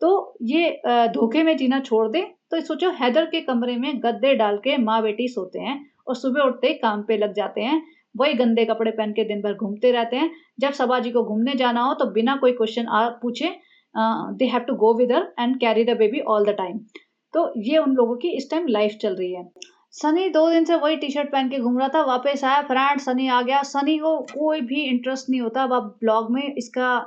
तो ये धोखे में जीना छोड़ दे। तो सोचो, हैदर के कमरे में गद्दे डाल के माँ-बेटी सोते हैं और सुबह उठते ही काम पे लग जाते हैं। वही गंदे कपड़े पहन के दिन भर घूमते रहते हैं। जब सबा जी को घूमने जाना हो तो बिना कोई क्वेश्चन पूछे they have to go with her and carry the baby all the time. तो ये उन लोगों की इस टाइम लाइफ चल रही है। सनी 2 दिन से वही टी-शर्ट पहन के घूम रहा था, वापस आया फ्रेंड, सनी आ गया। सनी को कोई भी इंटरेस्ट नहीं होता। अब आप ब्लॉग में इसका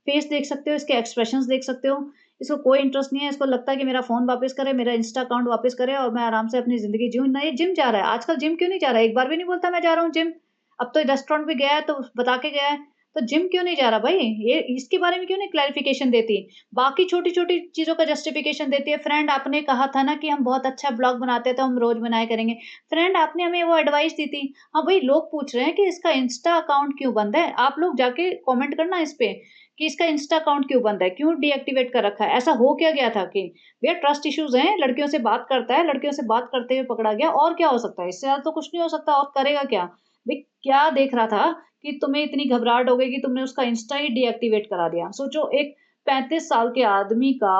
फेस देख सकते हो, इसके एक्सप्रेशंस देख सकते हो। इसको कोई इंटरेस्ट नहीं है, इसको लगता है कि मेरा फ़ोन वापस करे, मेरा इंस्टा अकाउंट वापस करे और मैं आराम से अपनी ज़िंदगी जीऊँ। नहीं, जिम जा रहा है, आजकल जिम क्यों नहीं जा रहा है? एक बार भी नहीं बोलता मैं जा रहा हूँ जिम। अब तो रेस्टोरेंट भी गया है तो बता के गया है। तो जिम क्यों नहीं जा रहा भाई? ये इसके बारे में क्यों नहीं क्लैरिफ़िकेशन देती? बाकी छोटी-छोटी चीज़ों का जस्टिफ़िकेशन देती है, फ्रेंड आपने कहा था ना कि हम बहुत अच्छा ब्लॉग बनाते हैं तो हम रोज़ बनाया करेंगे। फ्रेंड आपने हमें वो एडवाइस दी थी। हाँ भाई, लोग पूछ रहे हैं कि इसका इंस्टा अकाउंट क्यों बंद है? आप लोग जाके कमेंट करना इस पे कि इसका इंस्टा अकाउंट क्यों बंद है? क्यों डीएक्टिवेट कर रखा है? ऐसा हो क्या गया था कि भैया ट्रस्ट इश्यूज़ हैं, लड़कियों से बात करता है, लड़कियों से बात करते हुए पकड़ा गया और क्या हो सकता है? इससे ज़्यादा तो कुछ नहीं हो सकता और करेगा क्या? भई क्या देख रहा था कि तुम्हें इतनी घबराहट हो गई कि तुमने उसका इंस्टा ही डीएक्टिवेट करा दिया। सोचो एक 35 साल के आदमी का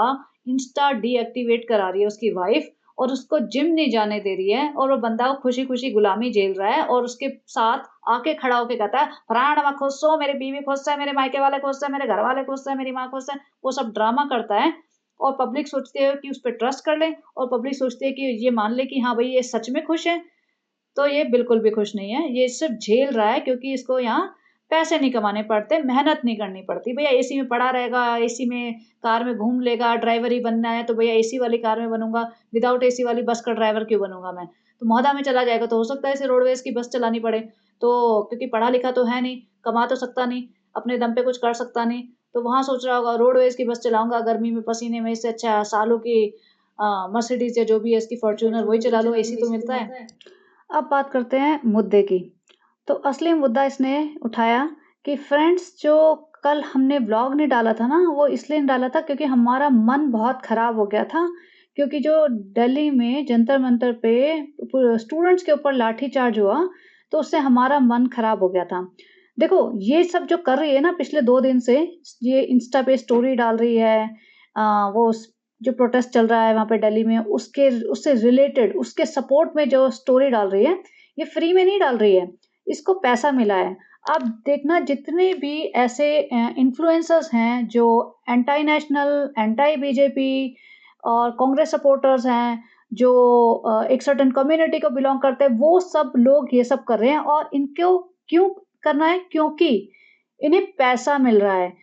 इंस्टा डीएक्टिवेट करा रही है उसकी वाइफ़ और उसको जिम नहीं जाने दे रही है और वो बंदा खुशी-खुशी गुलामी झेल रहा है और उसके साथ आके खड़ा होके कहता है, "प्राण मैं खुश हूँ, मेरी बीवी खुश है, मेरे मायके वाले खुश हैं, मेरे घर वाले खुश हैं, मेरी माँ खुश है।" वो सब ड्रामा करता है और पब्लिक सोचती है कि उस पे ट्रस्ट कर ले और पब्लिक सोचती है कि ये मान ले कि हाँ, भई ये सच में खुश है। तो ये बिल्कुल भी खुश नहीं है। ये सिर्फ़ झेल रहा है क्योंकि इसको यहाँ पैसे नहीं कमाने पड़ते, मेहनत नहीं करनी पड़ती। भैया एसी में पड़ा रहेगा, एसी में कार में घूम लेगा, ड्राइवर ही बनना है तो भैया एसी वाली कार में बनूँगा, विदाउट एसी वाली बस का ड्राइवर क्यों बनूँगा मैं? तो मौधा में चला जाएगा तो हो सकता है इसे रोडवेज़ की बस चलानी पड़े। तो क्योंकि पढ़ा-लिखा तो है नहीं, कमा तो सकता नहीं, अपने दम पे कुछ कर सकता नहीं, तो वहाँ सोच रहा होगा रोडवेज़ की बस चलाऊँगा गर्मी में पसीने में, इससे अच्छा सालों की मर्सिडीज़ या जो भी है इसकी फॉर्च्यूनर वही चला लो, एसी तो मिलता है। अब बात करते हैं मुद्दे की। तो असली मुद्दा इसने उठाया कि फ्रेंड्स जो कल हमने व्लॉग नहीं डाला था ना, वो इसलिए नहीं डाला था क्योंकि हमारा मन बहुत खराब हो गया था। क्योंकि जो दिल्ली में जंतर-मंतर पे स्टूडेंट्स के ऊपर लाठीचार्ज हुआ, तो उससे हमारा मन खराब हो गया था। देखो, ये सब जो कर रही है ना पिछले 2 दिन से, ये इंस्टा पे स्टोरी डाल रही है वो जो प्रोटेस्ट चल रहा है वहाँ पे दिल्ली में उससे रिलेटेड उसके सपोर्ट में जो स्टोरी डाल रही है, ये फ्री में नहीं डाल रही है, इसको पैसा मिला है। आप देखना जितने भी ऐसे इन्फ्लुएंसर्स हैं जो एंटी नेशनल, एंटी बीजेपी और कांग्रेस सपोर्टर्स हैं, जो एक सर्टेन कम्युनिटी को बिलॉन्ग करते हैं, वो सब लोग ये सब कर रहे हैं और इनको क्यों करना है? क्योंकि इन्हें पैसा मिल रहा है।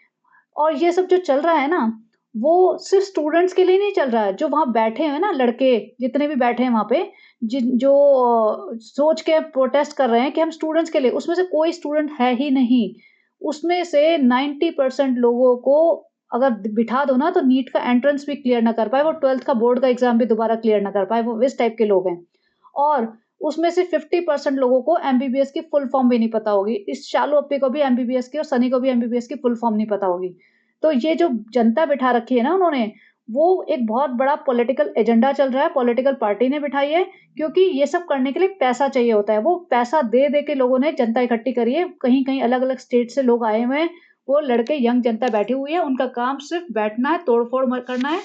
और ये सब जो चल रहा है ना, वो सिर्फ़ स्टूडेंट्स के लिए नहीं चल रहा है, जो वहाँ बैठे हैं ना लड़के, जितने भी बैठे हैं वहाँ पे, जो सोच के प्रोटेस्ट कर रहे हैं कि हम स्टूडेंट्स के लिए, उसमें से कोई स्टूडेंट है ही नहीं। उसमें से 90% लोगों को अगर बिठा दो ना, तो नीट का एंट्रेंस भी क्लियर ना कर पाए, वो 12th का बोर्ड का एग्ज़ाम भी दोबारा क्लियर ना कर पाए, वो इस टाइप के लोग हैं। और उसमें से 50% लोगों को एमबीबीएस की फुल फॉर्म भी नहीं पता होगी। इस शालू अप्पी को भी एमबीबीएस की और सनी को भी एमबीबीएस की फुल फॉर्म नहीं पता होगी। तो ये जो जनता बिठा रखी है ना उन्होंने, वो एक बहुत बड़ा पॉलिटिकल एजेंडा चल रहा है, पॉलिटिकल पार्टी ने बिठाई है, क्योंकि ये सब करने के लिए पैसा चाहिए होता है। वो पैसा दे-दे के लोगों ने जनता इकट्ठी करी है, कहीं-कहीं अलग-अलग स्टेट से लोग आए हुए हैं, वो लड़के यंग जनता बैठी हुई है, उनका काम सिर्फ़ बैठना है, तोड़-फोड़ करना है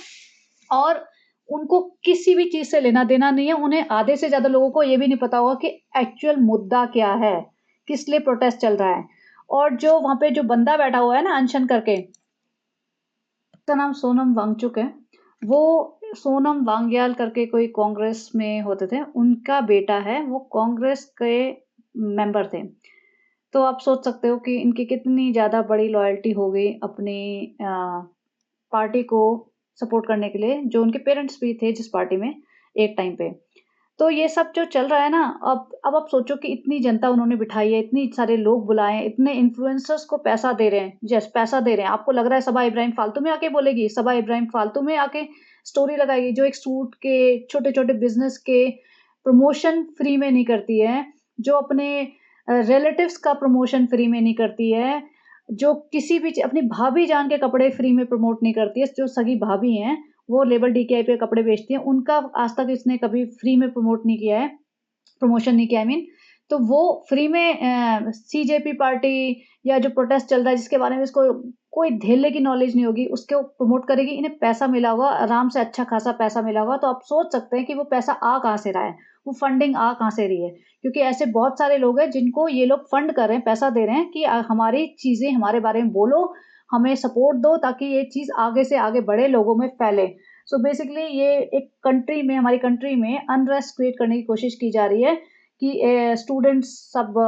और उनको किसी भी चीज़ से लेना-देना नहीं है। उन्हें आधे से ज़्यादा लोगों को ये भी नहीं पता होगा कि एक्चुअल मुद्दा क्या है, किस लिए प्रोटेस्ट चल रहा है। और जो वहाँ पे जो बंदा बैठा हुआ है ना अनशन करके, उसका नाम सोनम वांगचुक है। वो सोनम वांग्याल करके कोई कांग्रेस में होते थे, उनका बेटा है, वो कांग्रेस के मेंबर थे। तो आप सोच सकते हो कि इनकी कितनी ज़्यादा बड़ी लॉयल्टी हो गई अपनी पार्टी को सपोर्ट करने के लिए, जो उनके पेरेंट्स भी थे जिस पार्टी में एक टाइम पे। तो ये सब जो चल रहा है ना, अब आप सोचो कि इतनी जनता उन्होंने बिठाई है, इतनी सारे लोग बुलाए हैं, इतने इन्फ्लुएंसर्स को पैसा दे रहे हैं, यस पैसा दे रहे हैं। आपको लग रहा है सबा इब्राहिम फालतू में आके बोलेगी, सबा इब्राहिम फालतू में आके स्टोरी लगाएगी, जो एक सूट के, छोटे-छोटे बिज़नेस के प्रमोशन फ्री में नहीं करती है, जो अपने रिलेटिव्स का प्रमोशन फ्री में नहीं करती है, जो किसी भी अपनी भाभी जान के कपड़े फ्री में प्रमोट नहीं करती है, जो सगी भाभी हैं, वो लेबर डीकेआई पे कपड़े बेचती हैं, उनका आज तक इसने कभी फ्री में प्रमोट नहीं किया है, प्रमोशन नहीं किया आई मीन। तो वो फ्री में सीजेपी पार्टी या जो प्रोटेस्ट चल रहा है जिसके बारे में इसको कोई धेले की नॉलेज नहीं होगी, उसको प्रमोट करेगी, इन्हें पैसा मिला होगा, आराम से अच्छा खासा पैसा मिला होगा, तो आप सोच सकते हैं कि वो पैसा आ कहाँ से रहा है, वो फंडिंग आ कहाँ से रही है। क्योंकि ऐसे बहुत सारे लोग हैं जिनको ये लोग फंड कर रहे हैं, पैसा दे रहे हैं कि हमारी चीज़ें हमारे बारे में बोलो, हमें सपोर्ट दो ताकि ये चीज़ आगे से आगे बढ़े, लोगों में फैले। सो बेसिकली ये एक कंट्री में हमारी कंट्री में अनरेस्ट क्रिएट करने की कोशिश की जा रही है कि स्टूडेंट्स सब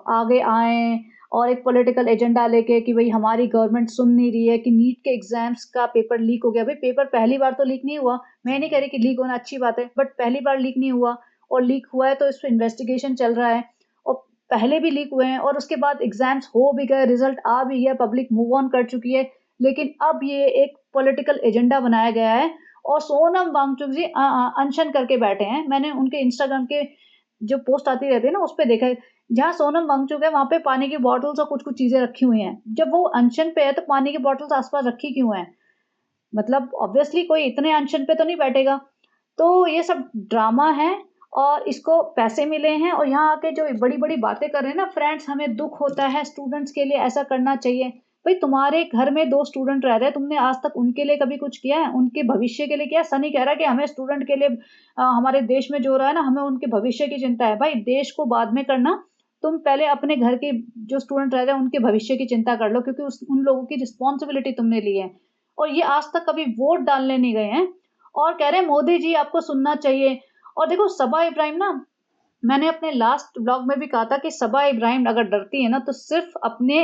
आगे आएँ और एक पॉलिटिकल एजेंडा लेके कि भई हमारी गवर्नमेंट सुन नहीं रही है कि नीट के एग्ज़ाम्स का पेपर लीक हो गया। भई पेपर पहली बार तो लीक नहीं हुआ, मैं नहीं कह रही कि लीक होना अच्छी बात है, बट पहली बार लीक नहीं हुआ और लीक हुआ है तो इस पे इन्वेस्टिगेशन चल रहा है और पहले भी लीक हुए हैं और उसके बाद एग्जाम्स हो भी गए, रिजल्ट आ भी गया, पब्लिक मूव ऑन कर चुकी है। लेकिन अब ये एक पॉलिटिकल एजेंडा बनाया गया है और सोनम वांगचुक जी अनशन करके बैठे हैं। मैंने उनके इंस्टाग्राम के जो पोस्ट आती रहती है ना, उस पे देखा है, जहाँ सोनम वांगचुक है वहाँ पे पानी की बॉटल्स और कुछ-कुछ चीज़ें रखी हुई हैं। जब वो अनशन पे है तो पानी की बॉटल्स आस-पास रखी क्यों हैं? मतलब ऑब्वियसली कोई इतने अनशन पे तो नहीं बैठेगा। तो ये सब ड्रामा है और इसको पैसे मिले हैं और यहाँ आके जो बड़ी-बड़ी बातें कर रहे हैं ना, फ्रेंड्स हमें दुःख होता है, स्टूडेंट्स के लिए ऐसा करना चाहिए। भई तुम्हारे घर में 2 स्टूडेंट रह रहे हैं, तुमने आज तक उनके लिए कभी कुछ किया है? उनके भविष्य के लिए किया है? सनी कह रहा है कि हमें स्टूडेंट के लिए हमारे देश में जो हो रहा है ना, हमें उनके भविष्य की चिंता है। भाई देश को बाद में करना, तुम पहले अपने घर के जो स्टूडेंट रह रहे हैं, उनके भविष्य की चिंता कर लो क्योंकि उस उन लोगों की रिस्पॉन्सिबिलिटी तुमने ली है। और ये आज तक कभी वोट डालने नहीं गए हैं और कह रहे हैं मोदी जी आपको सुनना चाहिए। और देखो सबा इब्राहिम ना, मैंने अपने लास्ट व्लॉग में भी कहा था कि सबा इब्राहिम अगर डरती है ना तो सिर्फ अपने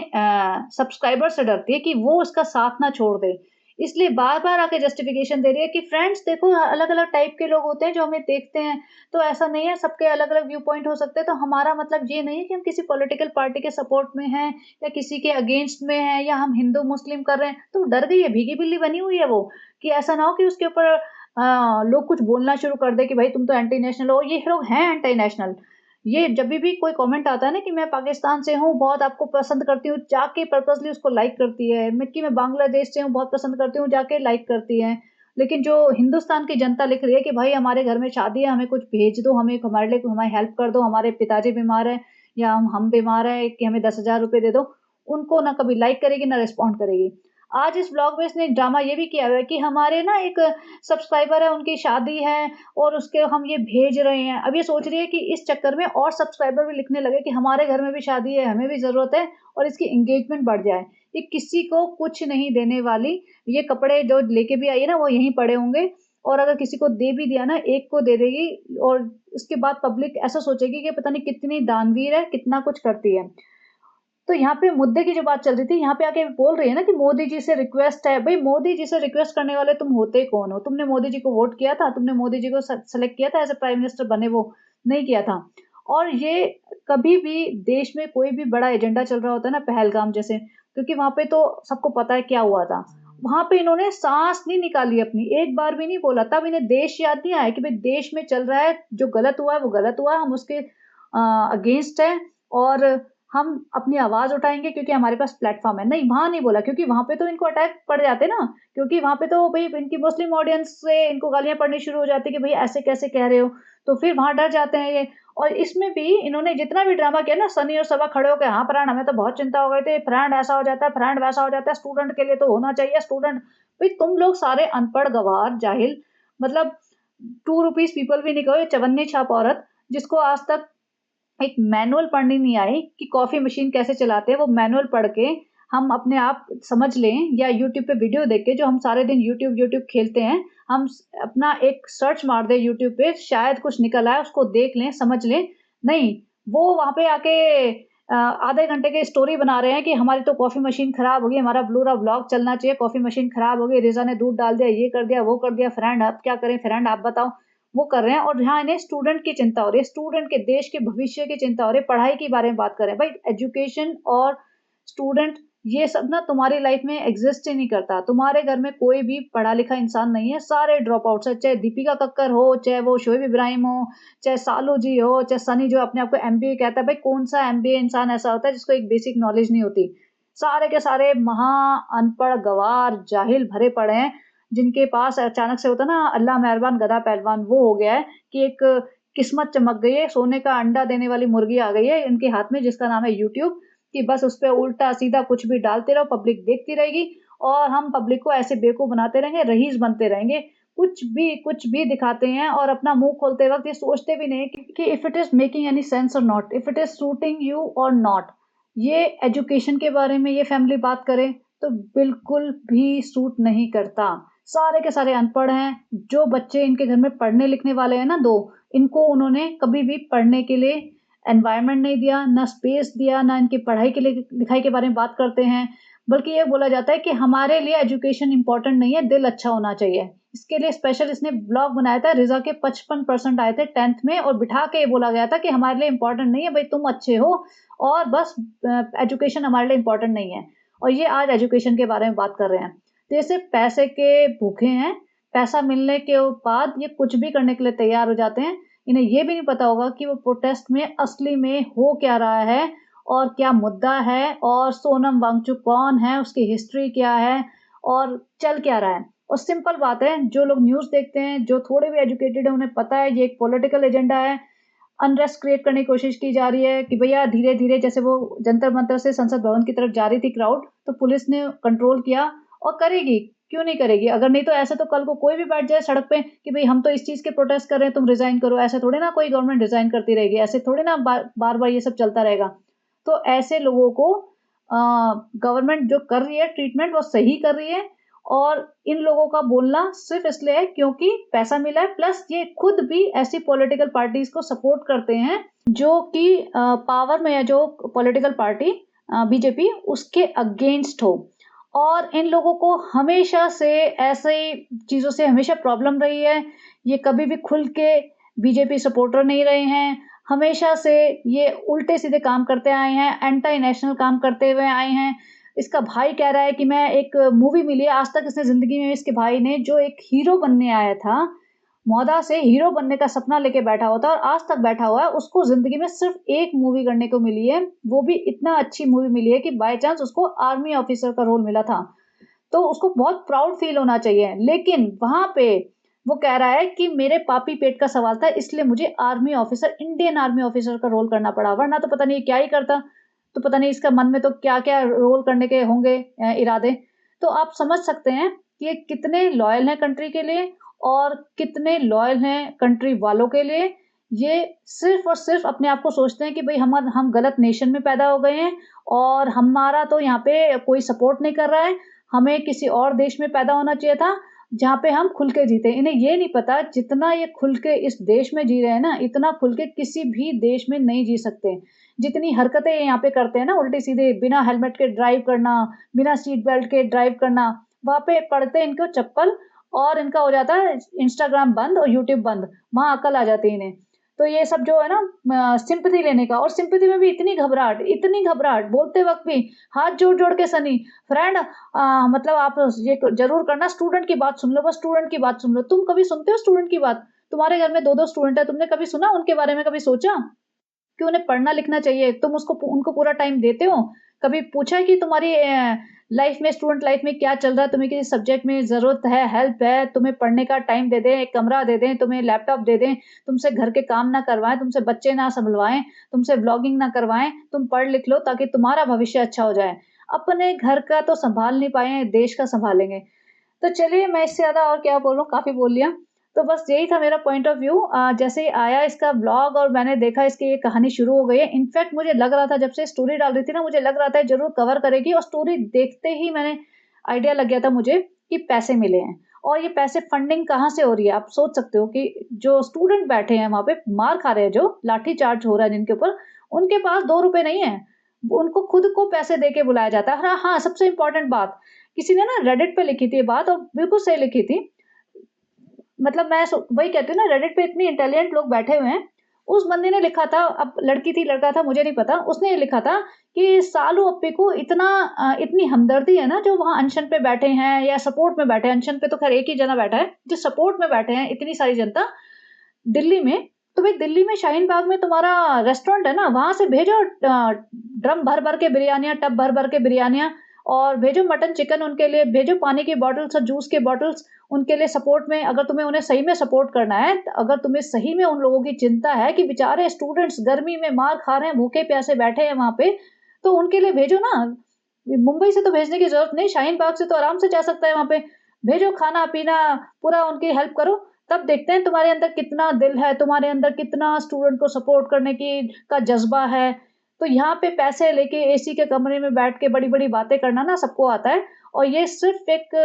सब्सक्राइबर से डरती है कि वो उसका साथ ना छोड़ दे। इसलिए बार-बार आके जस्टिफिकेशन दे रही है कि फ्रेंड्स देखो अलग-अलग टाइप के लोग होते हैं जो हमें देखते हैं, तो ऐसा नहीं है सबके अलग-अलग व्यू पॉइंट हो सकते हैं। तो हमारा मतलब ये नहीं है कि हम किसी पॉलिटिकल पार्टी के सपोर्ट में हैं या किसी के अगेंस्ट में हैं या हम हिंदू-मुस्लिम कर रहे हैं। तो डर गई है, भीगी बिल्ली बनी हुई है वो, कि ऐसा ना हो कि उसके ऊपर लोग कुछ बोलना शुरू कर दें कि भाई तुम तो एंटी नेशनल हो। ये लोग हैं एंटी नेशनल। ये जभी भी कोई कमेंट आता है ना कि मैं पाकिस्तान से हूँ, बहुत आपको पसंद करती हूँ, जाके पर्पसली उसको लाइक करती है। मैं बांग्लादेश से हूँ, बहुत पसंद करती हूँ, जाके लाइक करती है। लेकिन जो हिंदुस्तान की जनता लिख रही है कि भाई हमारे घर में शादी है, हमें कुछ भेज दो, हमें हमारे लिए हमारी हेल्प कर दो, हमारे पिताजी बीमार हैं या हम बीमार हैं कि हमें 10,000 रुपए दे दो, उनको ना कभी लाइक करेगी, ना रिस्पॉन्ड करेगी। आज इस ब्लॉग में इसने एक ड्रामा ये भी किया हुआ है कि हमारे ना एक सब्सक्राइबर है, उनकी शादी है और उसके हम ये भेज रहे हैं। अब ये सोच रही है कि इस चक्कर में और सब्सक्राइबर भी लिखने लगे कि हमारे घर में भी शादी है, हमें भी ज़रूरत है और इसकी एंगेजमेंट बढ़ जाए। ये किसी को कुछ नहीं देने वाली, ये कपड़े जो लेके भी आई है ना, वो यहीं पड़े होंगे और अगर किसी को दे भी दिया ना, एक को दे देगी और उसके बाद पब्लिक ऐसा सोचेगी कि पता नहीं कितनी दानवीर है, कितना कुछ करती है। तो यहाँ पे मुद्दे की जो बात चल रही थी, यहाँ पे आके बोल रही है ना कि मोदी जी से रिक्वेस्ट है। भई मोदी जी से रिक्वेस्ट करने वाले तुम होते कौन हो? तुमने मोदी जी को वोट किया था? तुमने मोदी जी को सेलेक्ट किया था एज़ अ प्राइम मिनिस्टर बने वो? नहीं किया था। और ये कभी भी देश में कोई भी बड़ा एजेंडा चल रहा होता है ना पहलगाम जैसे, क्योंकि वहाँ पे तो सबको पता है क्या हुआ था। वहाँ पे इन्होंने साँस नहीं निकाली अपनी, एक बार भी नहीं बोला। तब इन्हें देश याद नहीं आया कि भई देश में चल रहा है, जो गलत हुआ है वो गलत हुआ है, हम उसके अगेंस्ट हैं और हम अपनी आवाज़ उठाएँगे क्योंकि हमारे पास प्लेटफ़ॉर्म है। नहीं, वहाँ नहीं बोला क्योंकि वहाँ पे तो इनको अटैक पड़ जाते ना, क्योंकि वहाँ पे तो भई इनकी मुस्लिम ऑडियंस से इनको गालियाँ पड़नी शुरू हो जाती है कि भई ऐसे कैसे कह रहे हो? तो फिर वहाँ डर जाते हैं ये। और इसमें भी इन्होंने जितना भी ड्रामा किया ना, सनी और सबा खड़े होके, हाँ, फरहान हमें तो बहुत चिंता हो गई थी, फरहान ऐसा हो जाता है, फरहान वैसा हो जाता है, स्टूडेंट के लिए तो होना चाहिए स्टूडेंट। भई तुम लोग सारे अनपढ़, गँवार, जाहिल, मतलब 2 रुपीज़ पीपल भी नहीं कहो, ये चवन्नी छाप औरत जिसको आज तक एक मैनुअल पढ़नी नहीं आई कि कॉफ़ी मशीन कैसे चलाते हैं, वो मैनुअल पढ़ के हम अपने आप समझ लें या यूट्यूब पे वीडियो देख के, जो हम सारे दिन यूट्यूब खेलते हैं, हम अपना एक सर्च मार दें यूट्यूब पे, शायद कुछ निकल आए, उसको देख लें, समझ लें। नहीं, वो वहाँ पे आके आधे घंटे की स्टोरी बना रहे हैं कि हमारी तो कॉफ़ी मशीन खराब हो गई, हमारा पूरा व्लॉग चलना चाहिए, कॉफ़ी मशीन खराब हो गई, रिज़ा ने दूध डाल दिया, ये कर दिया, वो कर दिया, फ्रेंड अब क्या करें, फ्रेंड आप बताओ। वो कर रहे हैं और जहाँ इन्हें स्टूडेंट की चिंता हो रही है, स्टूडेंट के देश के भविष्य की चिंता हो रही है, पढ़ाई के बारे में बात कर रहे हैं। भाई एजुकेशन और स्टूडेंट ये सब ना तुम्हारी लाइफ में एग्ज़िस्ट ही नहीं करता। तुम्हारे घर में कोई भी पढ़ा-लिखा इंसान नहीं है, सारे ड्रॉप आउट्स हैं, चाहे दीपिका कक्कर हो, चाहे वो शोएब इब्राहिम हो, चाहे सालू जी हो, चाहे सनी जो अपने आप को एमबीए कहता है। भाई कौन-सा एमबीए इंसान ऐसा होता है जिसको एक बेसिक नॉलेज नहीं होती। सारे के सारे महा अनपढ़, गँवार, जाहिल भरे पड़े हैं। जिनके पास अचानक से होता है ना अल्लाह मेहरबान गधा पहलवान, वो हो गया है कि एक किस्मत चमक गई है, सोने का अंडा देने वाली मुर्गी आ गई है इनके हाथ में जिसका नाम है यूट्यूब, कि बस उसपे उल्टा-सीधा कुछ भी डालते रहो, पब्लिक देखती रहेगी और हम पब्लिक को ऐसे बेवकूफ़ बनाते रहेंगे, रईस बनते रहेंगे। कुछ भी दिखाते हैं और अपना मुँह खोलते वक़्त ये सोचते भी नहीं कि if it is making any sense or not, if it is suiting you or not. ये एजुकेशन के बारे में ये फैमिली बात करे तो बिल्कुल भी सूट नहीं करता। सारे के सारे अनपढ़ हैं। जो बच्चे इनके घर में पढ़ने-लिखने वाले हैं ना 2, इनको उन्होंने कभी भी पढ़ने के लिए एनवायरनमेंट नहीं दिया, ना स्पेस दिया, ना इनकी पढ़ाई के लिए लिखाई के बारे में बात करते हैं। बल्कि ये बोला जाता है कि हमारे लिए एजुकेशन इम्पोर्टेंट नहीं है, दिल अच्छा होना चाहिए। इसके लिए स्पेशल इसने ब्लॉग बनाया था। रिज़ा के 55% आए थे 10th में और बिठा के ये बोला गया था कि हमारे लिए इम्पोर्टेंट नहीं है भाई, तुम अच्छे हो और बस एजुकेशन हमारे लिए इम्पोर्टेंट नहीं है। और ये आज एजुकेशन के बारे में बात कर रहे हैं। तो ये सिर्फ़ पैसे के भूखे हैं, पैसा मिलने के बाद ये कुछ भी करने के लिए तैयार हो जाते हैं। इन्हें ये भी नहीं पता होगा कि वो प्रोटेस्ट में असली में हो क्या रहा है और क्या मुद्दा है और सोनम वांगचुक कौन है, उसकी हिस्ट्री क्या है और चल क्या रहा है। और सिंपल बात है, जो लोग न्यूज़ देखते हैं, जो थोड़े भी एजुकेटेड हैं, उन्हें पता है ये एक पॉलिटिकल एजेंडा है। अनरेस्ट क्रिएट करने की कोशिश की जा रही है कि भैया धीरे-धीरे, जैसे वो जंतर-मंतर से संसद भवन की तरफ जा रही थी क्राउड, तो पुलिस ने कंट्रोल किया और करेगी, क्यों नहीं करेगी? अगर नहीं तो ऐसे तो कल को कोई भी बैठ जाए सड़क पे कि भई हम तो इस चीज़ के प्रोटेस्ट कर रहे हैं, तुम रिज़ाइन करो। ऐसे थोड़ी ना कोई गवर्नमेंट रिज़ाइन करती रहेगी, ऐसे थोड़ी ना बार-बार ये सब चलता रहेगा। तो ऐसे लोगों को अ, गवर्नमेंट जो कर रही है ट्रीटमेंट वो सही कर रही है और इन लोगों का बोलना सिर्फ़ इसलिए है क्योंकि पैसा मिला है, प्लस ये खुद भी ऐसी पॉलिटिकल पार्टीज़ को सपोर्ट करते हैं जो कि पावर में है, जो पॉलिटिकल पार्टी बीजेपी, उसके अगेंस्ट हो। और इन लोगों को हमेशा से ऐसे ही चीज़ों से हमेशा प्रॉब्लम रही है। ये कभी भी खुल के बीजेपी सपोर्टर नहीं रहे हैं। हमेशा से ये उल्टे-सीधे काम करते आए हैं, एंटी नेशनल काम करते हुए आए हैं। इसका भाई कह रहा है कि मैं एक मूवी मिली है, आज तक इसने ज़िंदगी में इसके भाई ने जो एक हीरो बनने आया था, मौदा से हीरो बनने का सपना लेके बैठा हुआ था और आज तक बैठा हुआ है, उसको ज़िंदगी में सिर्फ़ एक मूवी करने को मिली है, वो भी इतना अच्छी मूवी मिली है कि बाय चांस उसको आर्मी ऑफ़िसर का रोल मिला था। तो उसको बहुत प्राउड फ़ील होना चाहिए। लेकिन वहाँ पे वो कह रहा है कि मेरे पापी पेट का सवाल था, इसलिए मुझे army officer, Indian army officer का रोल करना पड़ा, वरना तो पता नहीं ये क्या ही करता। तो पता नहीं इसका मन में तो क्या-क्या रोल करने के होंगे इरादे। तो आप समझ सकते हैं कि ये कितने लॉयल हैं कंट्री के लिए और कितने लॉयल हैं कंट्री वालों के लिए। ये सिर्फ़ और सिर्फ़ अपने आप को सोचते हैं कि भई हम गलत नेशन में पैदा हो गए हैं और हमारा तो यहाँ पे कोई सपोर्ट नहीं कर रहा है। हमें किसी और देश में पैदा होना चाहिए था, जहाँ पे हम खुल के जीते। इन्हें ये नहीं पता जितना ये खुल के इस देश में जी रहे हैं ना, इतना खुल के किसी भी देश में नहीं जी सकते। जितनी हरकतें ये यहाँ पे करते हैं ना उल्टी-सीधे, बिना हेलमेट के ड्राइव करना, बिना सीट बेल्ट के ड्राइव करना, वहाँ पे पड़ते इनको चप्पल और इनका हो जाता है इंस्टाग्राम बंद और यूट्यूब बंद, वहाँ अकल आ जाती है इन्हें। तो ये सब जो है ना सिम्पैथी लेने का, और सिम्पैथी में भी इतनी घबराहट, बोलते वक़्त भी हाथ जोड़-जोड़ के सनी, फ्रेंड मतलब आप ये ज़रूर करना, स्टूडेंट की बात सुन लो, बस स्टूडेंट की बात सुन लो। तुम कभी सुनते हो स्टूडेंट की बात? तुम्हारे घर में 2-2 स्टूडेंट है, तुमने कभी सुना उनके बारे में, कभी सोचा? कि उन्हें पढ़ना-लिखना चाहिए, तुम उसको उनको पूरा टाइम देते हो? कभी पूछा है कि तुम्हारी लाइफ़ में, स्टूडेंट लाइफ़ में क्या चल रहा है? तुम्हें किसी सब्जेक्ट में ज़रूरत है, हेल्प है, तुम्हें पढ़ने का टाइम दे दें, एक कमरा दे दें, तुम्हें लैपटॉप दे दें, तुमसे घर के काम ना करवाएँ, तुमसे बच्चे ना सँभलवाएँ, तुमसे व्लॉगिंग ना करवाएँ, तुम पढ़ लिख लो ताकि तुम्हारा भविष्य अच्छा हो जाए। अपने घर का तो सँभाल नहीं पाए हैं, देश का सँभालेंगे। तो चलिए, मैं इससे ज़्यादा और क्या बोलूँ, काफ़ी बोल लिया। तो बस यही था मेरा पॉइंट ऑफ व्यू। जैसे ही आया इसका व्लॉग और मैंने देखा इसकी ये कहानी शुरू हो गई है। इनफैक्ट मुझे लग रहा था जब से स्टोरी डाल रही थी ना, मुझे लग रहा था ये ज़रूर कवर करेगी, और स्टोरी देखते ही मैंने आइडिया लग गया था मुझे कि पैसे मिले हैं। और ये पैसे फंडिंग कहाँ से हो रही है? आप सोच सकते हो कि जो स्टूडेंट बैठे हैं वहाँ पे, मार खा रहे हैं, जो लाठी चार्ज हो रहा है जिनके ऊपर, उनके पास 2 रुपए नहीं है। वो उनको खुद को पैसे दे के बुलाया जाता है। हाँ, हाँ, सबसे इम्पोर्टेंट बात, किसी ने ना रेडिट पे लिखी थी ये बात और बिल्कुल सही लिखी थी। मतलब मैं वही कहती हूँ ना, रेडिट पे इतनी इंटेलिजेंट लोग बैठे हुए हैं। उस बंदे ने लिखा था, अब लड़की थी लड़का था मुझे नहीं पता, उसने ये लिखा था कि सालू अप्पी को इतनी हमदर्दी है ना, जो वहाँ अनशन पे बैठे हैं या सपोर्ट में बैठे हैं। अनशन पे तो खैर एक ही जना बैठा है, जो सपोर्ट में बैठे हैं इतनी सारी जनता दिल्ली में। तो भाई, दिल्ली में शाहीन बाग में तुम्हारा रेस्टोरेंट है ना, वहाँ से भेजो ड्रम भर-भर के बिरयानियाँ, टब भर-भर के बिरयानियाँ, और भेजो मटन चिकन उनके लिए, भेजो पानी की बॉटल्स और जूस की बॉटल्स उनके लिए सपोर्ट में। अगर तुम्हें उन्हें सही में सपोर्ट करना है, अगर तुम्हें सही में उन लोगों की चिंता है कि बेचारे स्टूडेंट्स गर्मी में मार खा रहे हैं, भूखे-प्यासे बैठे हैं वहाँ पे, तो उनके लिए भेजो ना। मुंबई से तो भेजने की ज़रूरत नहीं, शाहीन बाग से तो आराम से जा सकता है वहाँ पे। भेजो खाना-पीना, पूरा उनकी हेल्प करो, तब देखते हैं तुम्हारे अंदर कितना दिल है, तुम्हारे अंदर कितना स्टूडेंट को सपोर्ट करने की का जज़्बा है। तो यहाँ पे पैसे लेके एसी के कमरे में बैठ के बड़ी-बड़ी बातें करना ना सबको आता है, और ये सिर्फ़ एक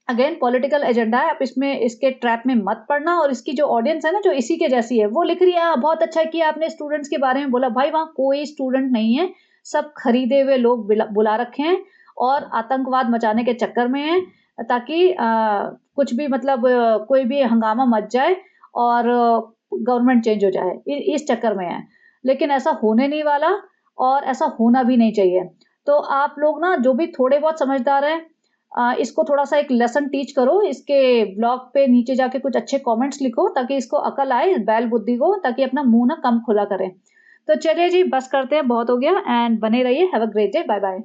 अगेन पॉलिटिकल एजेंडा है। आप इसमें इसके ट्रैप में मत पड़ना। और इसकी जो ऑडियंस है ना, जो इसी के जैसी है, वो लिख रही है, बहुत अच्छा किया आपने स्टूडेंट्स के बारे में बोला। भाई, वहाँ कोई स्टूडेंट नहीं है, सब खरीदे हुए लोग बुला रखे हैं और आतंकवाद मचाने के चक्कर में हैं। ताकि कुछ भी मतलब कोई भी हंगामा मच जाए और गवर्नमेंट चेंज हो जाए। इस चक्कर में है। लेकिन ऐसा होने नहीं वाला और ऐसा होना भी नहीं चाहिए। तो आप लोग ना जो भी थोड़े बहुत समझदार हैं इसको थोड़ा-सा एक लेसन टीच करो, इसके ब्लॉग पे नीचे जाके कुछ अच्छे कमेंट्स लिखो ताकि इसको अकल आए बैल बुद्धि को ताकि अपना मुँह ना कम खुला करें। तो चलिए जी बस करते हैं, बहुत हो गया एंड बने रहिए। Have a great day. Bye bye.